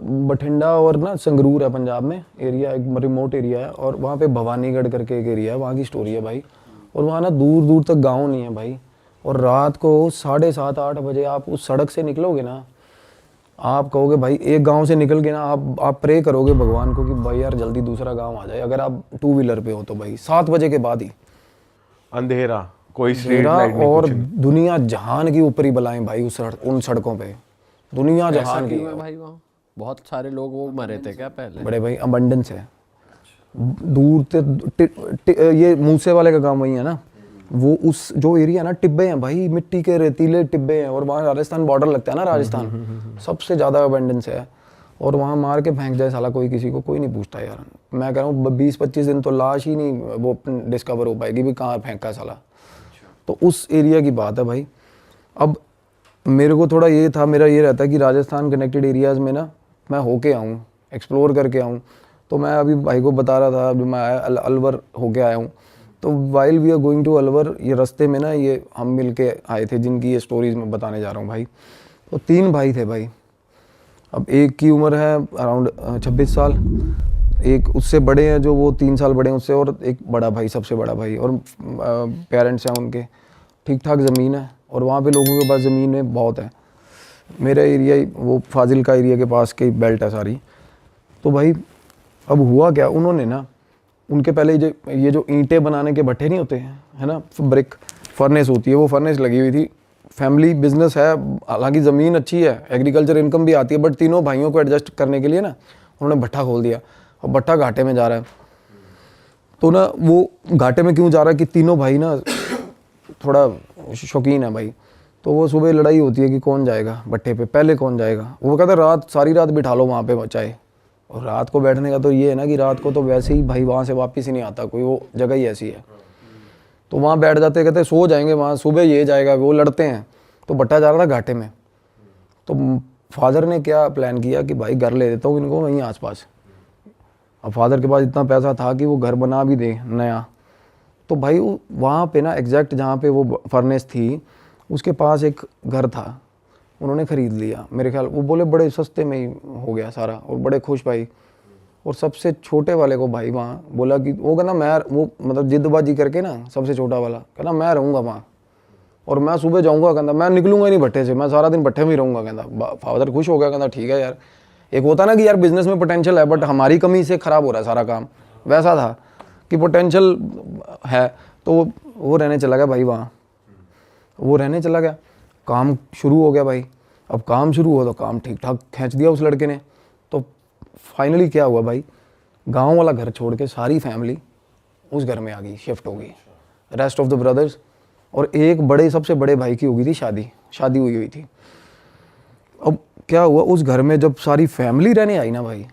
बठिंडा और ना संगरूर है पंजाब में एरिया, एक रिमोट एरिया है, और वहाँ पे भवानीगढ़ करके एक एरिया है, वहाँ की स्टोरी है भाई। और वहाँ ना दूर दूर तक गांव नहीं है भाई, और रात को 7:30-8 बजे आप उस सड़क से निकलोगे ना, आप कहोगे भाई, एक गांव से निकल के ना आप प्रे करोगे भगवान को कि भाई यार जल्दी दूसरा गांव आ जाए, अगर आप 2 व्हीलर पे हो तो भाई 7 बजे के बाद ही अंधेरा, कोई स्ट्रीट लाइट नहीं, और कुछ नहीं। दुनिया जहान की ऊपरी बलाएं भाई उन सड़कों पे, दुनिया जहान की। भाई वहाँ बहुत सारे लोग वो मरे थे क्या पहले? बड़े भाई अबंडेंस है, दूर ये मूसे वाले का काम वही है ना, वो उस जो एरिया ना, टिब्बे हैं भाई, मिट्टी के रेतीले टिब्बे हैं, और वहाँ राजस्थान बॉर्डर लगता है ना, राजस्थान सबसे ज़्यादा अबंडेंस है, और वहाँ मार के फेंक जाए साला कोई, किसी को कोई नहीं पूछता यार। मैं कह रहा हूँ 20-25 दिन तो लाश ही नहीं वो डिस्कवर हो पाएगी भी कहाँ फेंका है साला। तो उस एरिया की बात है भाई। अब मेरे को थोड़ा ये था, मेरा ये रहता है कि राजस्थान कनेक्टेड एरियाज़ में ना मैं होके आऊँ, एक्सप्लोर करके आऊँ। तो मैं अभी भाई को बता रहा था, जो मैं अलवर होके आया हूँ, तो while we are going to Alwar, ये रास्ते में ना ये हम मिल के आए थे, जिनकी ये स्टोरीज मैं बताने जा रहा हूँ भाई। तो 3 भाई थे भाई। अब एक की उम्र है अराउंड 26 साल, एक उससे बड़े हैं जो वो 3 साल बड़े हैं उससे, और एक बड़ा भाई, सबसे बड़ा भाई, और पेरेंट्स हैं उनके, ठीक ठाक ज़मीन है, और वहाँ पे लोगों के पास ज़मीनें बहुत है। मेरा एरिया वो फाजिल्का एरिया के पास की बेल्ट है सारी। तो भाई अब हुआ क्या, उन्होंने ना, उनके पहले ये जो ईंटें बनाने के भट्ठे नहीं होते हैं, है ना, ब्रिक फर्नेस होती है, वो फर्नेस लगी हुई थी। फैमिली बिजनेस है, हालांकि ज़मीन अच्छी है, एग्रीकल्चर इनकम भी आती है, बट तीनों भाइयों को एडजस्ट करने के लिए ना उन्होंने भट्ठा खोल दिया, और भट्ठा घाटे में जा रहा है। तो ना वो घाटे में क्यों जा रहा है कि तीनों भाई ना थोड़ा शौकीन है भाई। तो वो सुबह लड़ाई होती है कि कौन जाएगा भट्ठे पे, पहले कौन जाएगा। वो कहता है रात, सारी रात बिठा लो वहाँ पे बचाए। और रात को बैठने का तो ये है ना कि रात को तो वैसे ही भाई वहाँ से वापस ही नहीं आता कोई, वो जगह ही ऐसी है। तो वहाँ बैठ जाते, कहते सो जाएंगे वहाँ, सुबह ये जाएगा, वो लड़ते हैं। तो भट्टा जा रहा था घाटे में, तो फादर ने क्या प्लान किया कि भाई घर ले देता हूँ इनको वहीं आसपास। अब फादर के पास इतना पैसा था कि वो घर बना भी दे नया। तो भाई वहाँ पे ना एग्जैक्ट जहाँ पे वो फर्नेस थी उसके पास एक घर था, उन्होंने ख़रीद लिया मेरे ख्याल। वो बोले बड़े सस्ते में ही हो गया सारा, और बड़े खुश भाई। और सबसे छोटे वाले को भाई वहाँ बोला कि वो कहना मैं, वो मतलब जिद्दबाजी करके ना, सबसे छोटा वाला कहना मैं रहूँगा वहाँ, और मैं सुबह जाऊँगा, कहता मैं निकलूँगा ही नहीं भट्टे से, मैं सारा दिन भट्टे में ही रहूँगा। कहता फादर खुश हो गया, कहता ठीक है यार। एक होता ना कि यार बिज़नेस में पोटेंशियल है, बट हमारी कमी से ख़राब हो रहा है सारा काम, वैसा था कि पोटेंशियल है। तो वो रहने चला गया भाई वहाँ, वो रहने चला गया, काम शुरू हो गया भाई। अब काम शुरू हुआ तो काम ठीक ठाक खींच दिया उस लड़के ने। तो फाइनली क्या हुआ भाई, गांव वाला घर छोड़ के सारी फैमिली उस घर में आ गई, शिफ्ट हो गई, रेस्ट ऑफ द ब्रदर्स। और एक बड़े, सबसे बड़े भाई की हो गई थी शादी हुई थी। अब क्या हुआ, उस घर में जब सारी फैमिली रहने आई ना भाई,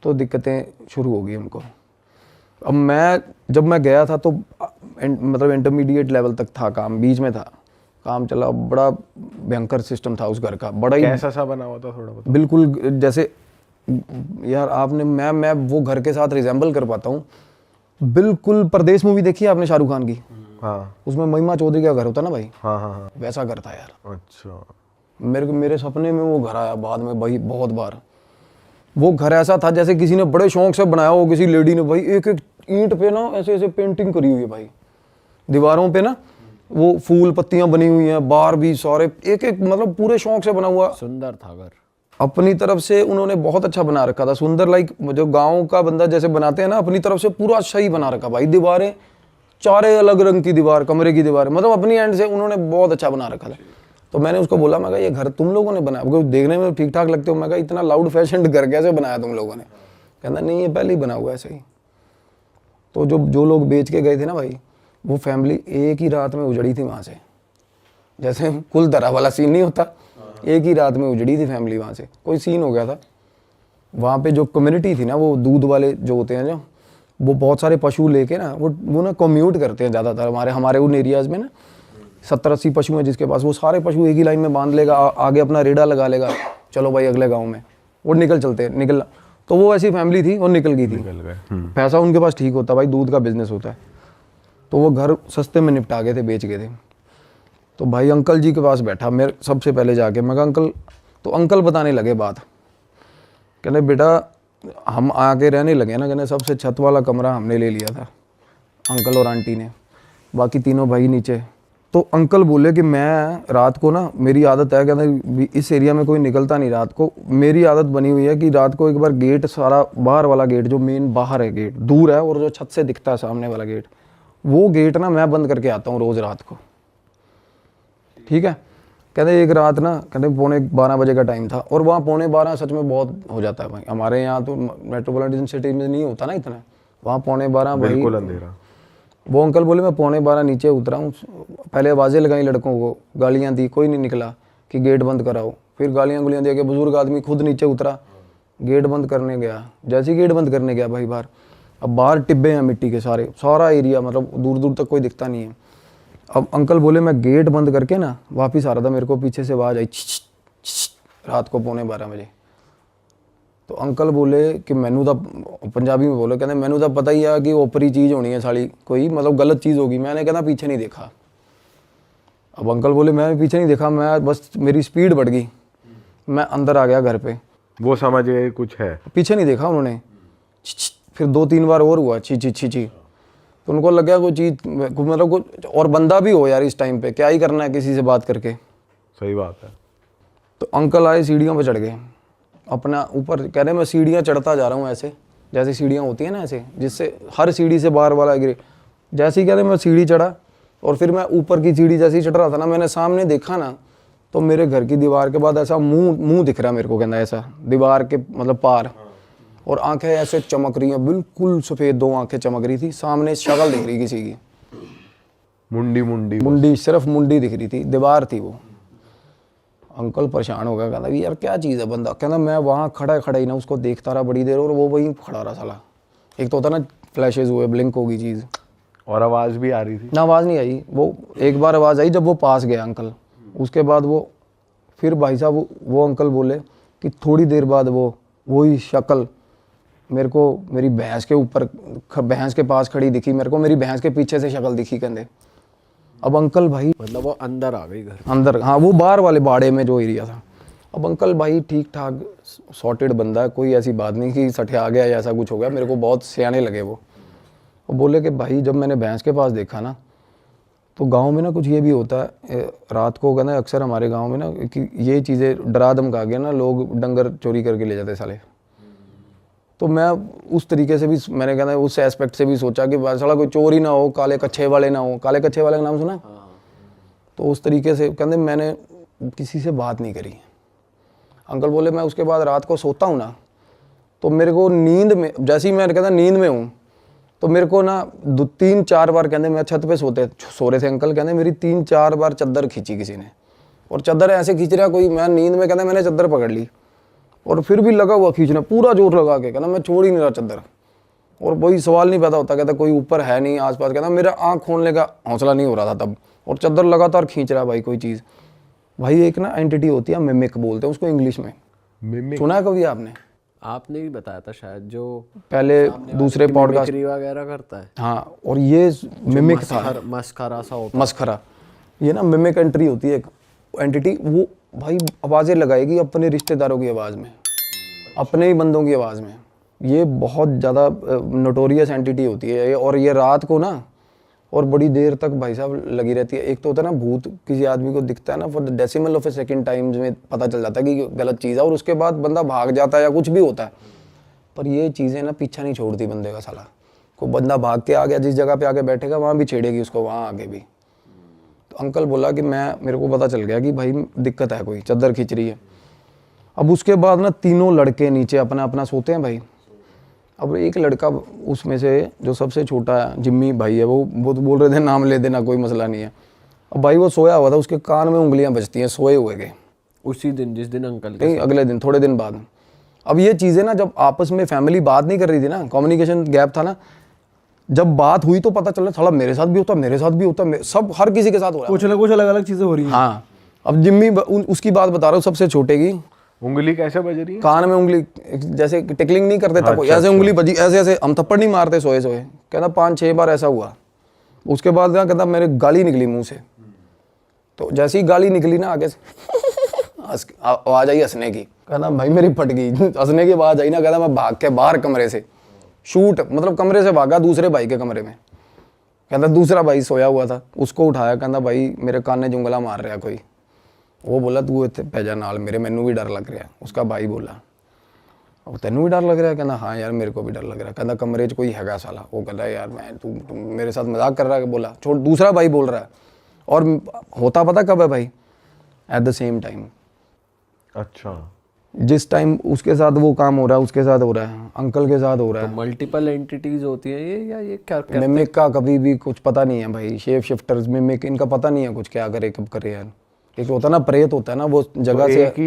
तो दिक्कतें शुरू हो गई उनको। अब जब मैं गया था तो मतलब इंटरमीडिएट लेवल तक था काम, बीच में था काम चला, बड़ा भयंकर सिस्टम था उस घर का, बड़ा ही कैसा सा बना हुआ था थोड़ा बताओ। बिल्कुल जैसे यार आपने, मैं वो घर के साथ रिजेंबल कर पाता हूँ बिल्कुल। परदेश मूवी देखी है आपने शाहरुख खान की? हाँ, उसमें महिमा चौधरी का घर होता ना भाई, हाँ हाँ हाँ, वैसा घर था यार। अच्छा। मेरे सपने में वो घर आया बाद में भाई बहुत बार। वो घर ऐसा था जैसे किसी ने बड़े शौक से बनाया हो, किसी लेडी ने भाई, एक एक ईंट पे ना ऐसे ऐसे पेंटिंग करी हुई है भाई, दीवारों पे ना वो फूल पत्तियां बनी हुई हैं, बार भी सारे एक एक, मतलब पूरे शौक से बना हुआ। सुंदर था घर, अपनी तरफ से उन्होंने बहुत अच्छा बना रखा था, सुंदर, लाइक जो गांव का बंदा जैसे बनाते हैं ना, अपनी तरफ से पूरा अच्छा ही बना रखा भाई। दीवारें चारे अलग रंग की दीवार, कमरे की दीवार, मतलब अपनी एंड से उन्होंने बहुत अच्छा बना रखा था। तो मैंने उसको बोला, मैं कहा ये घर तुम लोगों ने बनाया? क्योंकि देखने में ठीक ठाक लगते हो। मैं कहा इतना लाउड फैशन घर कैसे बनाया तुम लोगों ने? कहना नहीं ये पहले ही बना हुआ ऐसे ही। तो जो लोग बेच के गए थे ना भाई, वो फैमिली एक ही रात में उजड़ी थी वहाँ से। जैसे कुल तरह वाला सीन नहीं होता, एक ही रात में उजड़ी थी फैमिली वहाँ से। कोई सीन हो गया था वहाँ पे। जो कम्युनिटी थी ना, वो दूध वाले जो होते हैं, जो वो बहुत सारे पशु लेके ना, वो ना कम्यूट करते हैं ज़्यादातर हमारे उन एरियाज़ में ना। 70-80 पशु हैं जिसके पास, वो सारे पशु एक ही लाइन में बांध लेगा, आगे अपना रेड़ा लगा लेगा, चलो भाई अगले गाँव में, वो निकलना। तो वो ऐसी फैमिली थी और निकल गई थी। पैसा उनके पास ठीक होता भाई, दूध का बिजनेस होता है। तो वो घर सस्ते में निपटा गए थे, बेच गए थे। तो भाई अंकल जी के पास बैठा मेरे सबसे पहले जाके, मैं कहा अंकल, तो अंकल बताने लगे बात कहने बेटा हम आके रहने लगे ना, कहने सबसे छत वाला कमरा हमने ले लिया था, अंकल और आंटी ने, बाकी तीनों भाई नीचे। तो अंकल बोले कि मैं रात को ना, मेरी आदत है, कहते इस एरिया में कोई निकलता नहीं रात को, मेरी आदत बनी हुई है कि रात को एक बार गेट सारा बाहर वाला गेट जो मेन बाहर है, गेट दूर है और जो छत से दिखता है सामने वाला गेट, वो गेट ना मैं बंद करके आता हूँ रोज़ रात को, ठीक है। कहते एक रात ना, कहते 11:45 बजे का टाइम था, और वहाँ 11:45 सच में बहुत हो जाता है भाई, हमारे यहाँ तो मेट्रोपॉलिटन सिटी में नहीं होता ना इतना, वहाँ 11:45 भाई बिल्कुल अंधेरा। वो अंकल बोले मैं 11:45 नीचे उतरा हूँ, पहले आवाज़ें लगाई लड़कों को, गालियाँ दी, कोई नहीं निकला कि गेट बंद कराओ, फिर गालियाँ गुलियाँ दे के बुजुर्ग आदमी खुद नीचे उतरा, गेट बंद करने गया। जैसे ही गेट बंद करने गया भाई बाहर, अब बाहर टिब्बे हैं मिट्टी के सारे, सारा एरिया मतलब दूर दूर तक कोई दिखता नहीं है। अब अंकल बोले मैं गेट बंद करके ना वापस आ रहा था, मेरे को पीछे से आवाज़ आई रात को 11:45 बजे। तो अंकल बोले कि मैनू तो पंजाबी में बोले, कहते मैनू तो पता ही है कि ओपरी चीज़ होनी है साली, कोई मतलब गलत चीज़ होगी। मैंने कहना पीछे नहीं देखा। अब अंकल बोले मैं पीछे नहीं देखा, मैं बस मेरी स्पीड बढ़ गई, मैं अंदर आ गया घर पे। वो समझ गए कुछ है, पीछे नहीं देखा उन्होंने। फिर 2-3 बार और हुआ छी छी छी छी, तो उनको लग गया कोई चीज़ मतलब कुछ, और बंदा भी हो यार इस टाइम पे, क्या ही करना है किसी से बात करके। सही बात है। तो अंकल आए, सीढ़ियों पे चढ़ गए अपना ऊपर, कह रहे मैं सीढ़ियाँ चढ़ता जा रहा हूँ ऐसे, जैसे सीढ़ियाँ होती हैं ना ऐसे, जिससे हर सीढ़ी से बाहर वाला गिरे। जैसे ही कह रहे मैं सीढ़ी चढ़ा, और फिर मैं ऊपर की सीढ़ी जैसे ही चढ़ रहा था ना, मैंने सामने देखा ना, तो मेरे घर की दीवार के बाद ऐसा मुंह दिख रहा मेरे को, कहना ऐसा दीवार के मतलब पार, और आंखें ऐसे चमक रही हैं, बिल्कुल सफ़ेद 2 आंखें चमक रही थी, सामने शक्ल दिख रही किसी की, मुंडी सिर्फ मुंडी दिख रही थी, दीवार थी वो। अंकल परेशान हो गया, कहता यार क्या चीज़ है बंदा। कहना मैं वहाँ खड़ा ही ना उसको देखता रहा बड़ी देर, और वो वहीं खड़ा रहा साला। एक तो होता ना फ्लैशेज हुए, ब्लिंक होगी चीज़, और आवाज़ भी आ रही थी ना, आवाज़ नहीं आई। वो एक बार आवाज़ आई जब वो पास गया अंकल, उसके बाद वो फिर भाई साहब वो अंकल बोले कि थोड़ी देर बाद वही शक्ल मेरे को मेरी भैंस के ऊपर, भैंस के पास खड़ी दिखी मेरे को, मेरी भैंस के पीछे से शक्ल दिखी कंधे। अब अंकल भाई मतलब वो अंदर आ गई घर अंदर, हाँ वो बाहर वाले बाड़े में जो एरिया था। अब अंकल भाई ठीक ठाक सॉर्टेड बंदा है, कोई ऐसी बात नहीं कि सठे आ गया या ऐसा कुछ हो गया, मेरे को बहुत सियाने लगे वो बोले कि भाई जब मैंने भैंस के पास देखा ना, तो गांव में ना कुछ ये भी होता है रात को, कहना अक्सर हमारे गांव में ना कि ये चीज़ें डरा धमका के ना लोग डंगर चोरी करके ले जाते साले। तो मैं उस तरीके से भी, मैंने कहना उस एस्पेक्ट से भी सोचा कि साला कोई चोरी ना हो, काले कच्छे वाले ना हो। काले कच्छे वाले का नाम सुना? तो उस तरीके से कहते मैंने किसी से बात नहीं करी। अंकल बोले मैं उसके बाद रात को सोता हूँ ना, तो मेरे को नींद में, जैसे ही मैं कहता नींद में हूँ, तो मेरे को ना 3-4 बार, कहते मैं छत पे सो रहे थे अंकल, कहते मेरी 3-4 बार चादर खींची किसी ने, और चादर ऐसे खींच रहा कोई, मैं नींद में, कहते मैंने चादर पकड़ ली, और फिर भी लगा हुआ खींचना पूरा जोर लगा के, कहना मैं छोड़ ही नहीं रहा चादर, और कोई सवाल नहीं पैदा होता, कहता कोई ऊपर है नहीं आसपास, कहता मेरा आँख खोलने का हौसला नहीं हो रहा था तब, और चादर लगातार खींच रहा भाई कोई चीज़। भाई एक ना एंटिटी होती है, मिमिक बोलते हैं उसको इंग्लिश में, मिमिक सुना है कभी आपने? आपने भी बताया था शायद, जो पहले दूसरे पॉडकास्ट वगैरह करता है। हाँ, और ये मिमिक था, मस्खरा सा होता मस्खरा, ये ना मिमिक एंट्री होती है एक एंटिटी, वो भाई आवाज़ें लगाएगी अपने रिश्तेदारों की आवाज़ में, अपने ही बंदों की आवाज़ में। ये बहुत ज़्यादा नोटोरियस एंटिटी होती है, और ये रात को ना और बड़ी देर तक भाई साहब लगी रहती है। एक तो होता है ना भूत किसी आदमी को दिखता है ना, for the decimal of A second times में पता चल जाता है कि गलत चीज़ है, और उसके बाद बंदा भाग जाता है या कुछ भी होता है। पर ये चीज़ें ना पीछा नहीं छोड़ती बंदे का साला, कोई बंदा भाग के आ गया जिस जगह पे आके बैठेगा वहाँ भी छेड़ेगी उसको, वहाँ आगे भी। तो अंकल बोला कि मेरे को पता चल गया कि भाई दिक्कत है, कोई चादर खींच रही है। अब उसके बाद ना तीनों लड़के नीचे अपना अपना सोते हैं भाई। अब एक लड़का उसमें से जो सबसे छोटा है, जिम्मी भाई है, वो तो बोल रहे थे नाम ले देना, कोई मसला नहीं है। अब भाई वो सोया हुआ था, उसके कान में उंगलियां बजती हैं सोए हुए के, उसी दिन जिस दिन अंकल नहीं अगले दिन, थोड़े दिन बाद। अब ये चीज़ें ना जब आपस में फैमिली बात नहीं कर रही थी ना, कम्युनिकेशन गैप था ना, जब बात हुई तो पता चला साला मेरे साथ भी होता, मेरे साथ भी होता, सब हर किसी के साथ हो रहा है, कुछ ना कुछ अलग अलग चीज़ें हो रही हैं। हाँ। अब जिम्मी उसकी बात बता रहा हूँ, सबसे छोटे की उंगली कैसे बज रही है? कान में उंगली, जैसे टिकलिंग नहीं करते था कोई, ऐसे उंगली बजी, ऐसे ऐसे, हम थप्पड़ नहीं मारते सोए सोए, कहता 5-6 बार ऐसा हुआ। उसके बाद ना कहता मेरे गाली निकली मुंह से, तो जैसे ही गाली निकली ना आगे से आवाज आई हंसने की, कहना भाई मेरी फट गई। हंसने की आवाज आई ना, कहता मैं भाग के बाहर कमरे से शूट, मतलब कमरे से भागा दूसरे भाई के कमरे में। कहता दूसरा भाई सोया हुआ था, उसको उठाया, कहता भाई मेरे कान ने जुंगला मार रहा कोई। वो बोला तू इत्थे पै जा नाल मेरे, मैनू भी डर लग रहा। उसका भाई बोला और तेनू भी डर लग रहा? कहना हाँ यार मेरे को भी डर लग रहा। कहता कमरे च कोई हैगा साला। वो कहता यार मैं तू मेरे साथ मजाक कर रहा है। बोला छोड़, दूसरा भाई बोल रहा है। और होता पता कब है भाई? At the same time. अच्छा, जिस टाइम उसके साथ वो काम हो रहा है उसके साथ हो रहा है, अंकल के साथ हो रहा है। मल्टीपल एंटिटीज होती है ये, या ये क्या मिमिक का कभी भी कुछ पता नहीं है भाई। शेप शिफ्टर्स, मिमिक, इनका पता नहीं है कुछ क्या करे कब करे यार। एक होता है ना प्रेत होता है ना, वो जगह तो से एक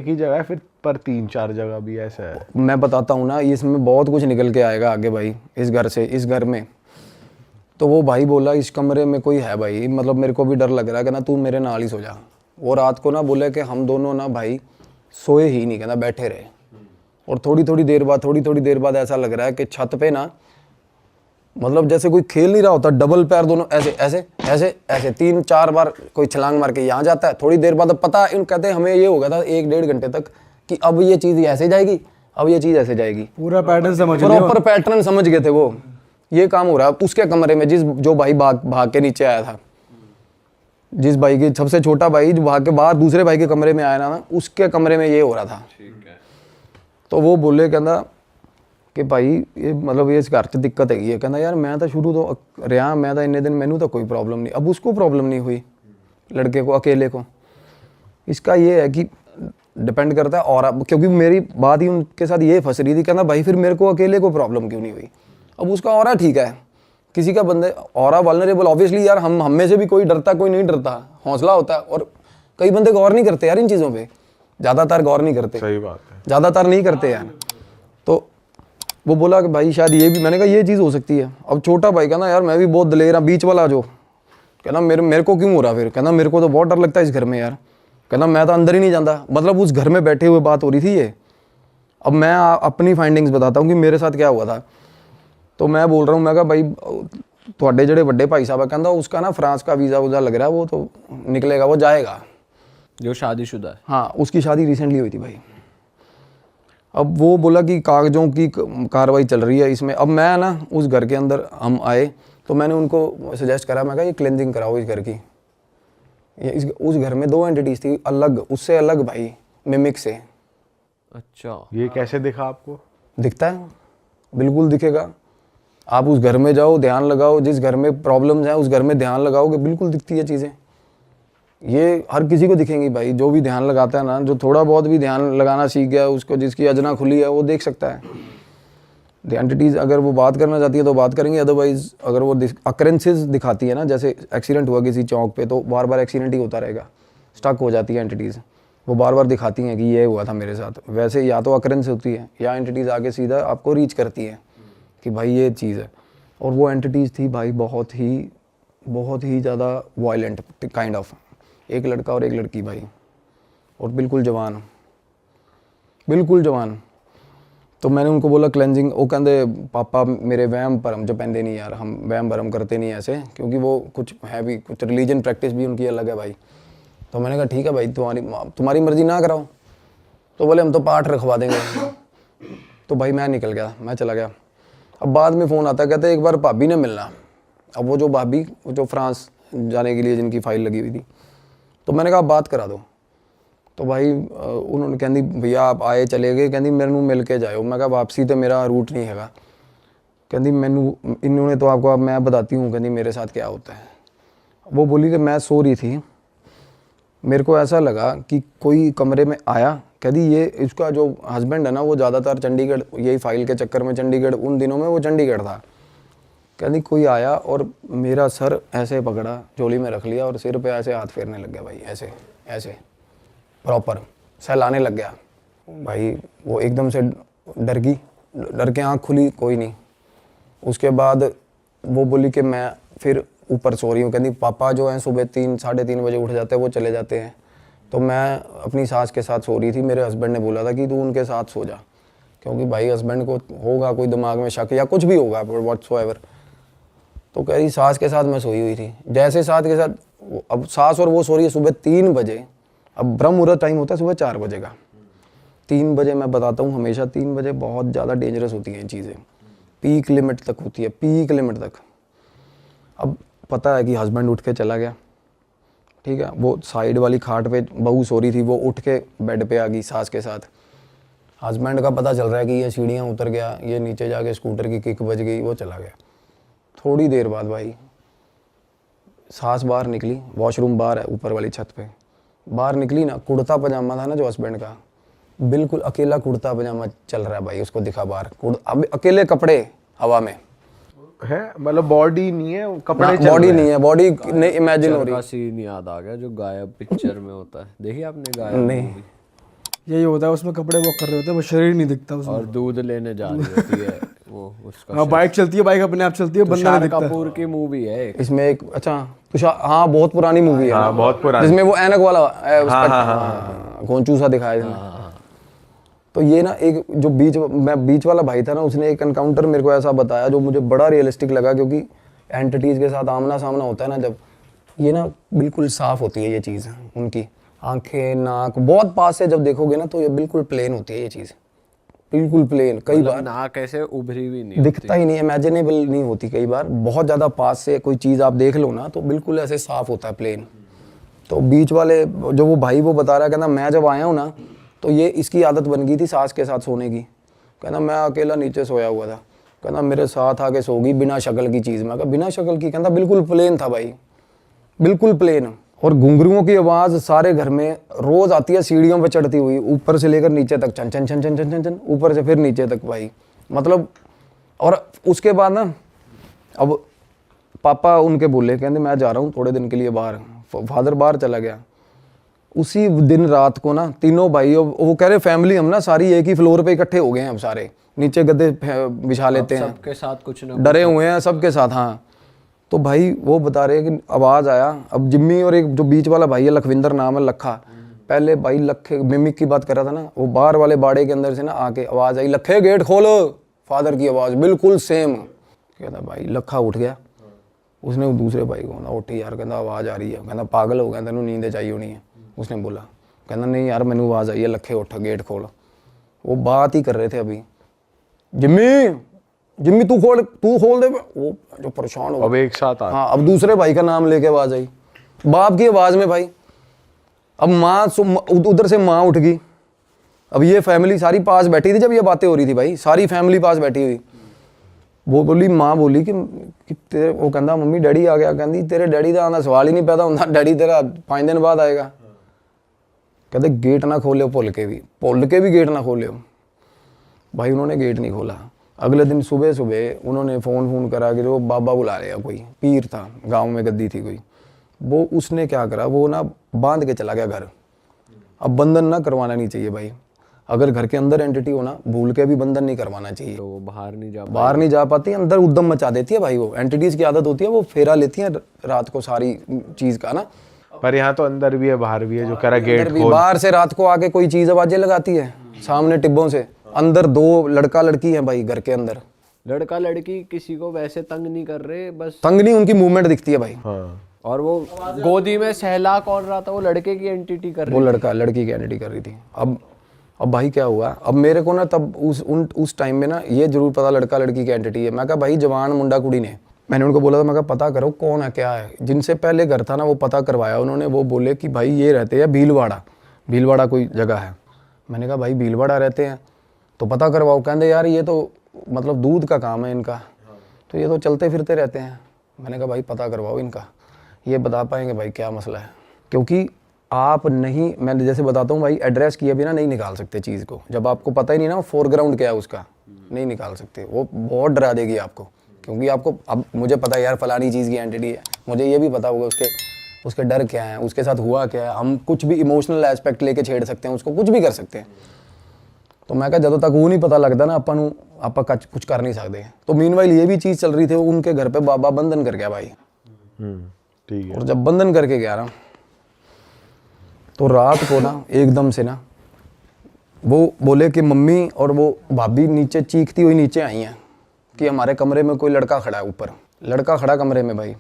ही जगह है फिर, पर 3-4 जगह भी ऐसा है। मैं बताता हूँ ना, इसमें बहुत कुछ निकल के आएगा आगे भाई। इस घर से, इस घर में तो वो भाई बोला इस कमरे में कोई है भाई, मतलब मेरे को भी डर लग रहा है। कहना तू मेरे नाल ही सो जा। वो रात को ना बोले कि हम दोनों ना भाई सोए ही नहीं, कहना बैठे रहे। और थोड़ी थोड़ी देर बाद ऐसा लग रहा है कि छत पे ना, मतलब जैसे कोई खेल नहीं रहा होता, डबल पैर दोनों ऐसे ऐसे ऐसे ऐसे 3-4 बार कोई छलांग मार के यहाँ जाता है। थोड़ी देर बाद अब पता इन कहते हैं हमें ये हो गया था 1-1.5 घंटे तक कि अब ये चीज़ ऐसे जाएगी, अब ये चीज़ ऐसे जाएगी। पूरा पैटर्न समझ लिया। प्रॉपर पैटर्न समझ गए थे वो। ये काम हो रहा है उसके कमरे में, जो भाई भाग के नीचे आया था, जिस भाई के सबसे छोटा भाई जो भाग के बाहर दूसरे भाई के कमरे में आया ना, उसके कमरे में ये हो रहा था। तो वो बोले कहना कि भाई ये मतलब ये इस घर 'ਚ दिक्कत हैगी है। कहना यार मैं तो शुरू तो रहा, मैं तो इन्ने दिन मैनू तो कोई प्रॉब्लम नहीं। अब उसको प्रॉब्लम नहीं हुई, लड़के को, अकेले को। इसका ये है कि डिपेंड करता है और, क्योंकि मेरी बात ही उनके साथ ये फंस रही थी। कहना भाई फिर मेरे को अकेले को प्रॉब्लम क्यों नहीं हुई? अब उसका ऑरा ठीक है, किसी का बंदे ऑरा वल्नरेबल। ऑब्वियसली यार हम में से भी कोई डरता कोई नहीं डरता, हौसला होता है। और कई बंदे गौर नहीं करते यार इन चीज़ों पे, ज़्यादातर गौर नहीं करते। सही बात है, ज़्यादातर नहीं करते यार। तो वो बोला कि भाई शायद ये भी, मैंने कहा ये चीज़ हो सकती है। अब छोटा भाई कहना यार मैं भी बहुत दलेर हूँ, बीच वाला जो कहना मेरे को क्यों हो रहा? फिर कहना मेरे को तो बहुत डर लगता है इस घर में यार। कहना मैं तो अंदर ही नहीं जाता। मतलब उस घर में बैठे हुए बात हो रही थी ये। अब मैं अपनी फाइंडिंग्स बताता हूँ कि मेरे साथ क्या हुआ था। तो मैं बोल रहा हूँ, मैं कहा भाई थोड़े जड़े बड़े भाई साहब है, कहता उसका ना फ्रांस का वीज़ा वूज़ा लग रहा है, वो तो निकलेगा, वो जाएगा। जो शादीशुदा है? हाँ, उसकी शादी रिसेंटली हुई थी भाई। अब वो बोला कि कागजों की कार्रवाई चल रही है इसमें। अब मैं ना उस घर के अंदर हम आए तो मैंने उनको सजेस्ट करा, मैं कहा ये क्लेंजिंग कराओ इस घर की। उस घर में 2 एंटिटीज थी अलग, उससे अलग भाई, मिमिक से। अच्छा, ये कैसे दिखा आपको? दिखता है, बिल्कुल दिखेगा। आप उस घर में जाओ, ध्यान लगाओ, जिस घर में प्रॉब्लम्स हैं उस घर में ध्यान लगाओगे, बिल्कुल दिखती है चीज़ें। ये हर किसी को दिखेंगी भाई, जो भी ध्यान लगाता है ना, जो थोड़ा बहुत भी ध्यान लगाना सीख गया, उसको जिसकी अजना खुली है वो देख सकता है। द एंटिटीज़ अगर वो बात करना चाहती है तो बात करेंगे, अदरवाइज अगर वो अकरेंसेस दिखाती है ना, जैसे एक्सीडेंट हुआ किसी चौक पे तो बार बार एक्सीडेंट ही होता रहेगा, स्टक हो जाती है एंटिटीज़, वो बार बार दिखाती हैं कि ये हुआ था मेरे साथ। वैसे या तो अकरेंस होती है या एंटिटीज़ आगे सीधा आपको रीच करती है कि भाई ये चीज़ है। और वो एंटिटीज़ थी भाई बहुत ही ज़्यादा वायलेंट काइंड ऑफ, एक लड़का और एक लड़की भाई, और बिल्कुल जवान। तो मैंने उनको बोला क्लेंजिंग, वो कहते पापा मेरे वहम भरम च पैंदे नहीं यार, हम वहम भरम करते नहीं ऐसे, क्योंकि वो कुछ है भी, कुछ रिलीजन प्रैक्टिस भी उनकी अलग है भाई। तो मैंने कहा ठीक है भाई, तुम्हारी मर्जी ना कराओ। तो बोले हम तो पाठ रखवा देंगे। तो भाई मैं निकल गया, मैं चला गया। अब बाद में फ़ोन आता है, कहते एक बार भाभी ने मिलना। अब वो जो भाभी जो फ्रांस जाने के लिए जिनकी फ़ाइल लगी हुई थी, तो मैंने कहा बात करा दो। तो भाई उन्होंने कहती भैया आप आए चले गए, कहती मैनू मिल के जाओ। मैं कहा वापसी तो मेरा रूट नहीं हैगा। कहती मैनू इन्होंने तो आपको, अब मैं बताती हूँ कहती मेरे साथ क्या होता है। वो बोली कि मैं सो रही थी, मेरे को ऐसा लगा कि कोई कमरे में आया। कहती ये इसका जो हस्बैंड है ना, वो ज़्यादातर चंडीगढ़, यही फाइल के चक्कर में चंडीगढ़, उन दिनों में वो चंडीगढ़ था। कहती कोई आया और मेरा सर ऐसे पकड़ा, झोली में रख लिया और सिर पे ऐसे हाथ फेरने लग गया भाई, ऐसे ऐसे प्रॉपर सहलाने लग गया भाई। वो एकदम से डर के आँख खुली, कोई नहीं। उसके बाद वो बोली कि मैं फिर ऊपर सो रही हूँ। कहती पापा जो हैं सुबह 3-3:30 बजे उठ जाते हैं, वो चले जाते हैं। तो मैं अपनी सास के साथ सो रही थी। मेरे हस्बैंड ने बोला था कि तू उनके साथ सो जा, क्योंकि भाई हस्बैंड को होगा कोई दिमाग में शक या कुछ भी होगा व्हाटसोएवर। तो कह रही सास के साथ मैं सोई हुई थी। जैसे सास के साथ, अब सास और वो सो रही है सुबह 3 बजे, अब ब्रह्म मुहूर्त टाइम होता है सुबह 4 बजे का। 3 बजे मैं बताता हूँ, हमेशा 3 बजे बहुत ज़्यादा डेंजरस होती हैं ये चीज़ें, पीक लिमिट तक होती है, पीक लिमिट तक। अब पता है कि हस्बैंड उठ के चला गया, ठीक है, वो साइड वाली खाट पे बहू सो रही थी, वो उठ के बेड पे आ गई सास के साथ। हस्बैंड का पता चल रहा है कि ये सीढ़ियाँ उतर गया, ये नीचे जाके स्कूटर की किक बज गई, वो चला गया। थोड़ी देर बाद भाई सास बाहर निकली, वॉशरूम बाहर है ऊपर वाली छत पे, बाहर निकली ना, कुर्ता पजामा था ना जो हस्बैंड का, बिल्कुल अकेला कुर्ता पजामा चल रहा है भाई, उसको दिखा बाहर, अब अकेले कपड़े हवा में है, मतलब बॉडी नहीं है, कपड़े चल बॉडी रहे नहीं है, बॉडी नहीं इमेजिन हो रही का सीन याद आ गया जो गायब पिक्चर में होता है, देखिए आपने गायब नहीं। movie? यही होता है, उसमें कपड़े वॉक कर रहे होते हैं, वो शरीर नहीं दिखता उसमें। और दूध लेने जा रही होती है वो उसका। हाँ, बाइक चलती है, बाइक अपने आप चलती है, बंदा नहीं तुषार दिखता। कपूर की मूवी है एक। इसमें एक, अच्छा तुषार, हाँ बहुत पुरानी मूवी है, हाँ, बहुत पुरानी। जिसमें वो ऐनक वाला गोंचू सा दिखाया इसमें। तो ये ना एक जो बीच वाला भाई था ना, उसने एक एनकाउंटर मेरे को ऐसा बताया जो मुझे बड़ा रियलिस्टिक लगा, क्योंकि एंटिटीज के साथ आमना सामना होता है ना जब, ये ना बिल्कुल साफ होती है ये चीज़, उनकी आंखें नाक बहुत पास से जब देखोगे ना तो ये बिल्कुल प्लेन होती है ये चीज़, बिल्कुल प्लेन। कई बार नाक ऐसे उभरी भी नहीं दिखता ही नहीं, इमेजिनेबल नहीं होती, कई बार बहुत ज़्यादा पास से कोई चीज़ आप देख लो ना तो बिल्कुल ऐसे साफ होता है प्लेन। तो बीच वाले जो वो भाई वो बता रहा है, कहना मैं जब आया हूँ ना तो ये इसकी आदत बन गई थी सास के साथ सोने की, कहना मैं अकेला नीचे सोया हुआ था, कहना मेरे साथ आके सो गई बिना शक्ल की चीज़। मैं कहा बिना शक्ल की? कहता बिल्कुल प्लेन था भाई, बिल्कुल प्लेन। और घुंघरुओं की आवाज़ सारे घर में रोज़ आती है, सीढ़ियों पे चढ़ती हुई, ऊपर से लेकर नीचे तक, छन छन छन छन छन छन छन, ऊपर से फिर नीचे तक भाई, मतलब। और उसके बाद ना अब पापा उनके बोले, कहते मैं जा रहा हूँ थोड़े दिन के लिए बाहर, फादर बाहर चला गया। उसी दिन रात को ना तीनों भाई, वो कह रहे फैमिली हम ना सारी एक ही फ्लोर पे इकट्ठे हो गए हैं, अब सारे नीचे गद्दे बिछा लेते हैं, सबके साथ कुछ ना डरे हुए हैं सबके साथ। हाँ, तो भाई वो बता रहे हैं कि आवाज़ आया, अब जिम्मी और एक जो बीच वाला भाई है लखविंदर नाम है, लखा, पहले भाई लखे मिमिक की बात कर रहा था ना, वो बाहर वाले बाड़े के अंदर से ना आके आवाज़ आई, लखे गेट खोलो, फादर की आवाज़ बिल्कुल सेम। कहता भाई लखा उठ गया, उसने दूसरे भाई को ना उठी यार, कहता आवाज़ आ रही है, कहता पागल हो गया, तेनों नींद चाहिए होनी है। उसने बोला, कहता नहीं यार मैंने आवाज़ आई है, लखे उठ गेट खोल। वो बात ही कर रहे थे अभी, जिम्मी जिम्मी तू खोल दे, वो जो परेशान हो अब एक साथ आ। हाँ, अब दूसरे भाई का नाम लेके आवाज़ आई, बाप की आवाज़ में भाई। अब माँ उधर से माँ उठ गई, अब ये फैमिली सारी पास बैठी थी जब ये बातें हो रही थी भाई, सारी फैमिली पास बैठी हुई। वो बोली, माँ बोली कि तेरे, वो कहता मम्मी डैडी आ गया, कहती तेरे डैडी का आना सवाल ही नहीं पैदा होता, डैडी तेरा 5 दिन बाद आएगा। कहते गेट ना खोले, भुल के भी गेट ना खोले। भाई उन्होंने गेट नहीं खोला। अगले दिन सुबह सुबह उन्होंने फ़ोन करा कि जो बाबा बुला लिया, कोई पीर था गांव में, गद्दी थी कोई, वो उसने क्या करा, वो ना बांध के चला गया घर। अब बंधन ना करवाना नहीं चाहिए भाई, अगर घर के अंदर एंटिटी हो ना, भूल के भी बंधन नहीं करवाना चाहिए। तो वो बाहर नहीं जा पाती, अंदर उद्दम मचा देती है भाई, वो एंटिटीज़ की आदत होती है, वो फेरा लेती है रात को सारी चीज़ का ना। पर यहाँ तो अंदर भी है बाहर भी है, जो कह रहा गेट खोल। बाहर से रात को आके कोई चीज़ आवाज़ें लगाती है सामने टिब्बों से, अंदर 2 लड़का लड़की है भाई घर के अंदर। लड़का लड़की किसी को वैसे तंग नहीं कर रहे, बस तंग नहीं, उनकी मूवमेंट दिखती है भाई। हाँ। और वो गोदी में सहला कौन रहा था, वो लड़के की एंटिटी कर वो रही लड़की की एंटिटी कर रही थी। अब भाई क्या हुआ, अब मेरे को ना तब उस टाइम में ना ये जरूर पता लड़का लड़की की एंटिटी है। मैं कहा भाई जवान मुंडा कुड़ी ने, मैंने उनको बोला था, मैं कहा पता करो कौन है क्या है। जिनसे पहले घर था ना वो पता करवाया उन्होंने, वो बोले कि भाई ये रहते हैं भीलवाड़ा कोई जगह है। मैंने कहा भाई भीलवाड़ा रहते हैं तो पता करवाओ। कहते यार ये तो मतलब दूध का काम है इनका, तो ये तो चलते फिरते रहते हैं। मैंने कहा भाई पता करवाओ इनका, ये बता पाएंगे भाई क्या मसला है, क्योंकि आप नहीं, मैं जैसे बताता हूँ भाई, एड्रेस किए बिना नहीं निकाल सकते चीज़ को। जब आपको पता ही नहीं ना फोरग्राउंड क्या है उसका, नहीं निकाल सकते, वो बहुत डरा देगी आपको। क्योंकि आपको, अब मुझे पता है यार फलानी चीज़ की एंटिटी है, मुझे ये भी पता होगा उसके डर क्या है, उसके साथ हुआ क्या है। हम कुछ भी इमोशनल एस्पेक्ट लेके छेड़ सकते हैं उसको, कुछ भी कर सकते हैं। तो मैं कहा जब तक वो नहीं पता लगता ना आप कुछ कर नहीं सकते। तो मीनवाइल ये भी चीज़ चल रही थी, उनके घर पे बाबा बंधन कर गया भाई। ठीक है। और जब बंधन करके गया ना, तो रात को ना एकदम से ना वो बोले कि मम्मी और वो भाभी नीचे चीखती हुई नीचे आई हैं कि हमारे कमरे में कोई लड़का खड़ा है, ऊपर लड़का खड़ा कमरे में भाई,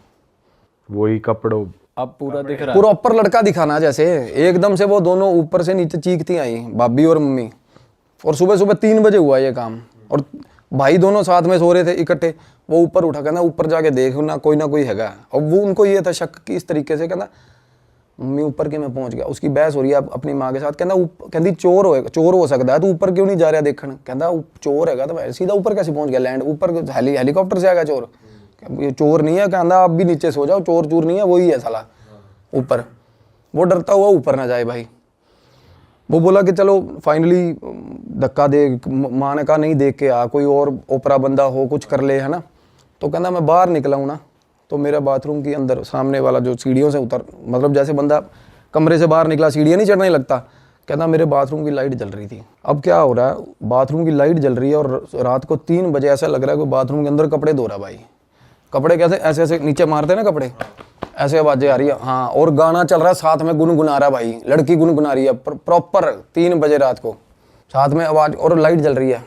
वही कपड़ों, अब पूरा दिख रहा है। पूरा ऊपर लड़का दिखाना जैसे। एकदम से वो दोनों ऊपर से नीचे चीखती आई भाभी और मम्मी और सुबह सुबह 3 बजे हुआ ये काम। और भाई दोनों साथ में सो रहे थे इकट्ठे। वो ऊपर उठा, कहना ऊपर जाके देख ना कोई हैगा। और वो उनको ये था शक कि इस तरीके से, कहना मम्मी ऊपर के मैं पहुंच गया। उसकी बहस हो रही है अपनी माँ के साथ। कहती चोर हो सकता है, तू ऊपर क्यों नहीं जा रहा देखने। कहता चोर हैगा तो सीधा ऊपर कैसे पहुंच गया, लैंड ऊपर हेलीकॉप्टर से आएगा चोर। ये चोर नहीं है, कहता आप भी नीचे सो जाओ, चोर चूर नहीं है, वही है साला ऊपर। वो डरता हुआ ऊपर ना जाए भाई। वो बोला कि चलो फाइनली धक्का दे, माँ ने कहा नहीं देख के आ, कोई और ओपरा बंदा हो कुछ कर ले, है ना। तो कहना मैं बाहर निकला हूँ ना, तो मेरा बाथरूम के अंदर सामने वाला जो सीढ़ियों से उतर, मतलब जैसे बंदा कमरे से बाहर निकला सीढ़ियाँ नहीं चढ़ने लगता, कहना मेरे बाथरूम की लाइट जल रही थी। अब क्या हो रहा है, बाथरूम की लाइट जल रही है और रात को 3 बजे ऐसा लग रहा है कोई बाथरूम के अंदर कपड़े धो रहा भाई। कपड़े कैसे ऐसे ऐसे नीचे मारते हैं ना कपड़े, ऐसे आवाजें आ रही है। हाँ, और गाना चल रहा है साथ में, गुनगुना रहा भाई, लड़की गुनगुना रही है प्रॉपर 3 बजे रात को, साथ में आवाज, और लाइट जल रही है।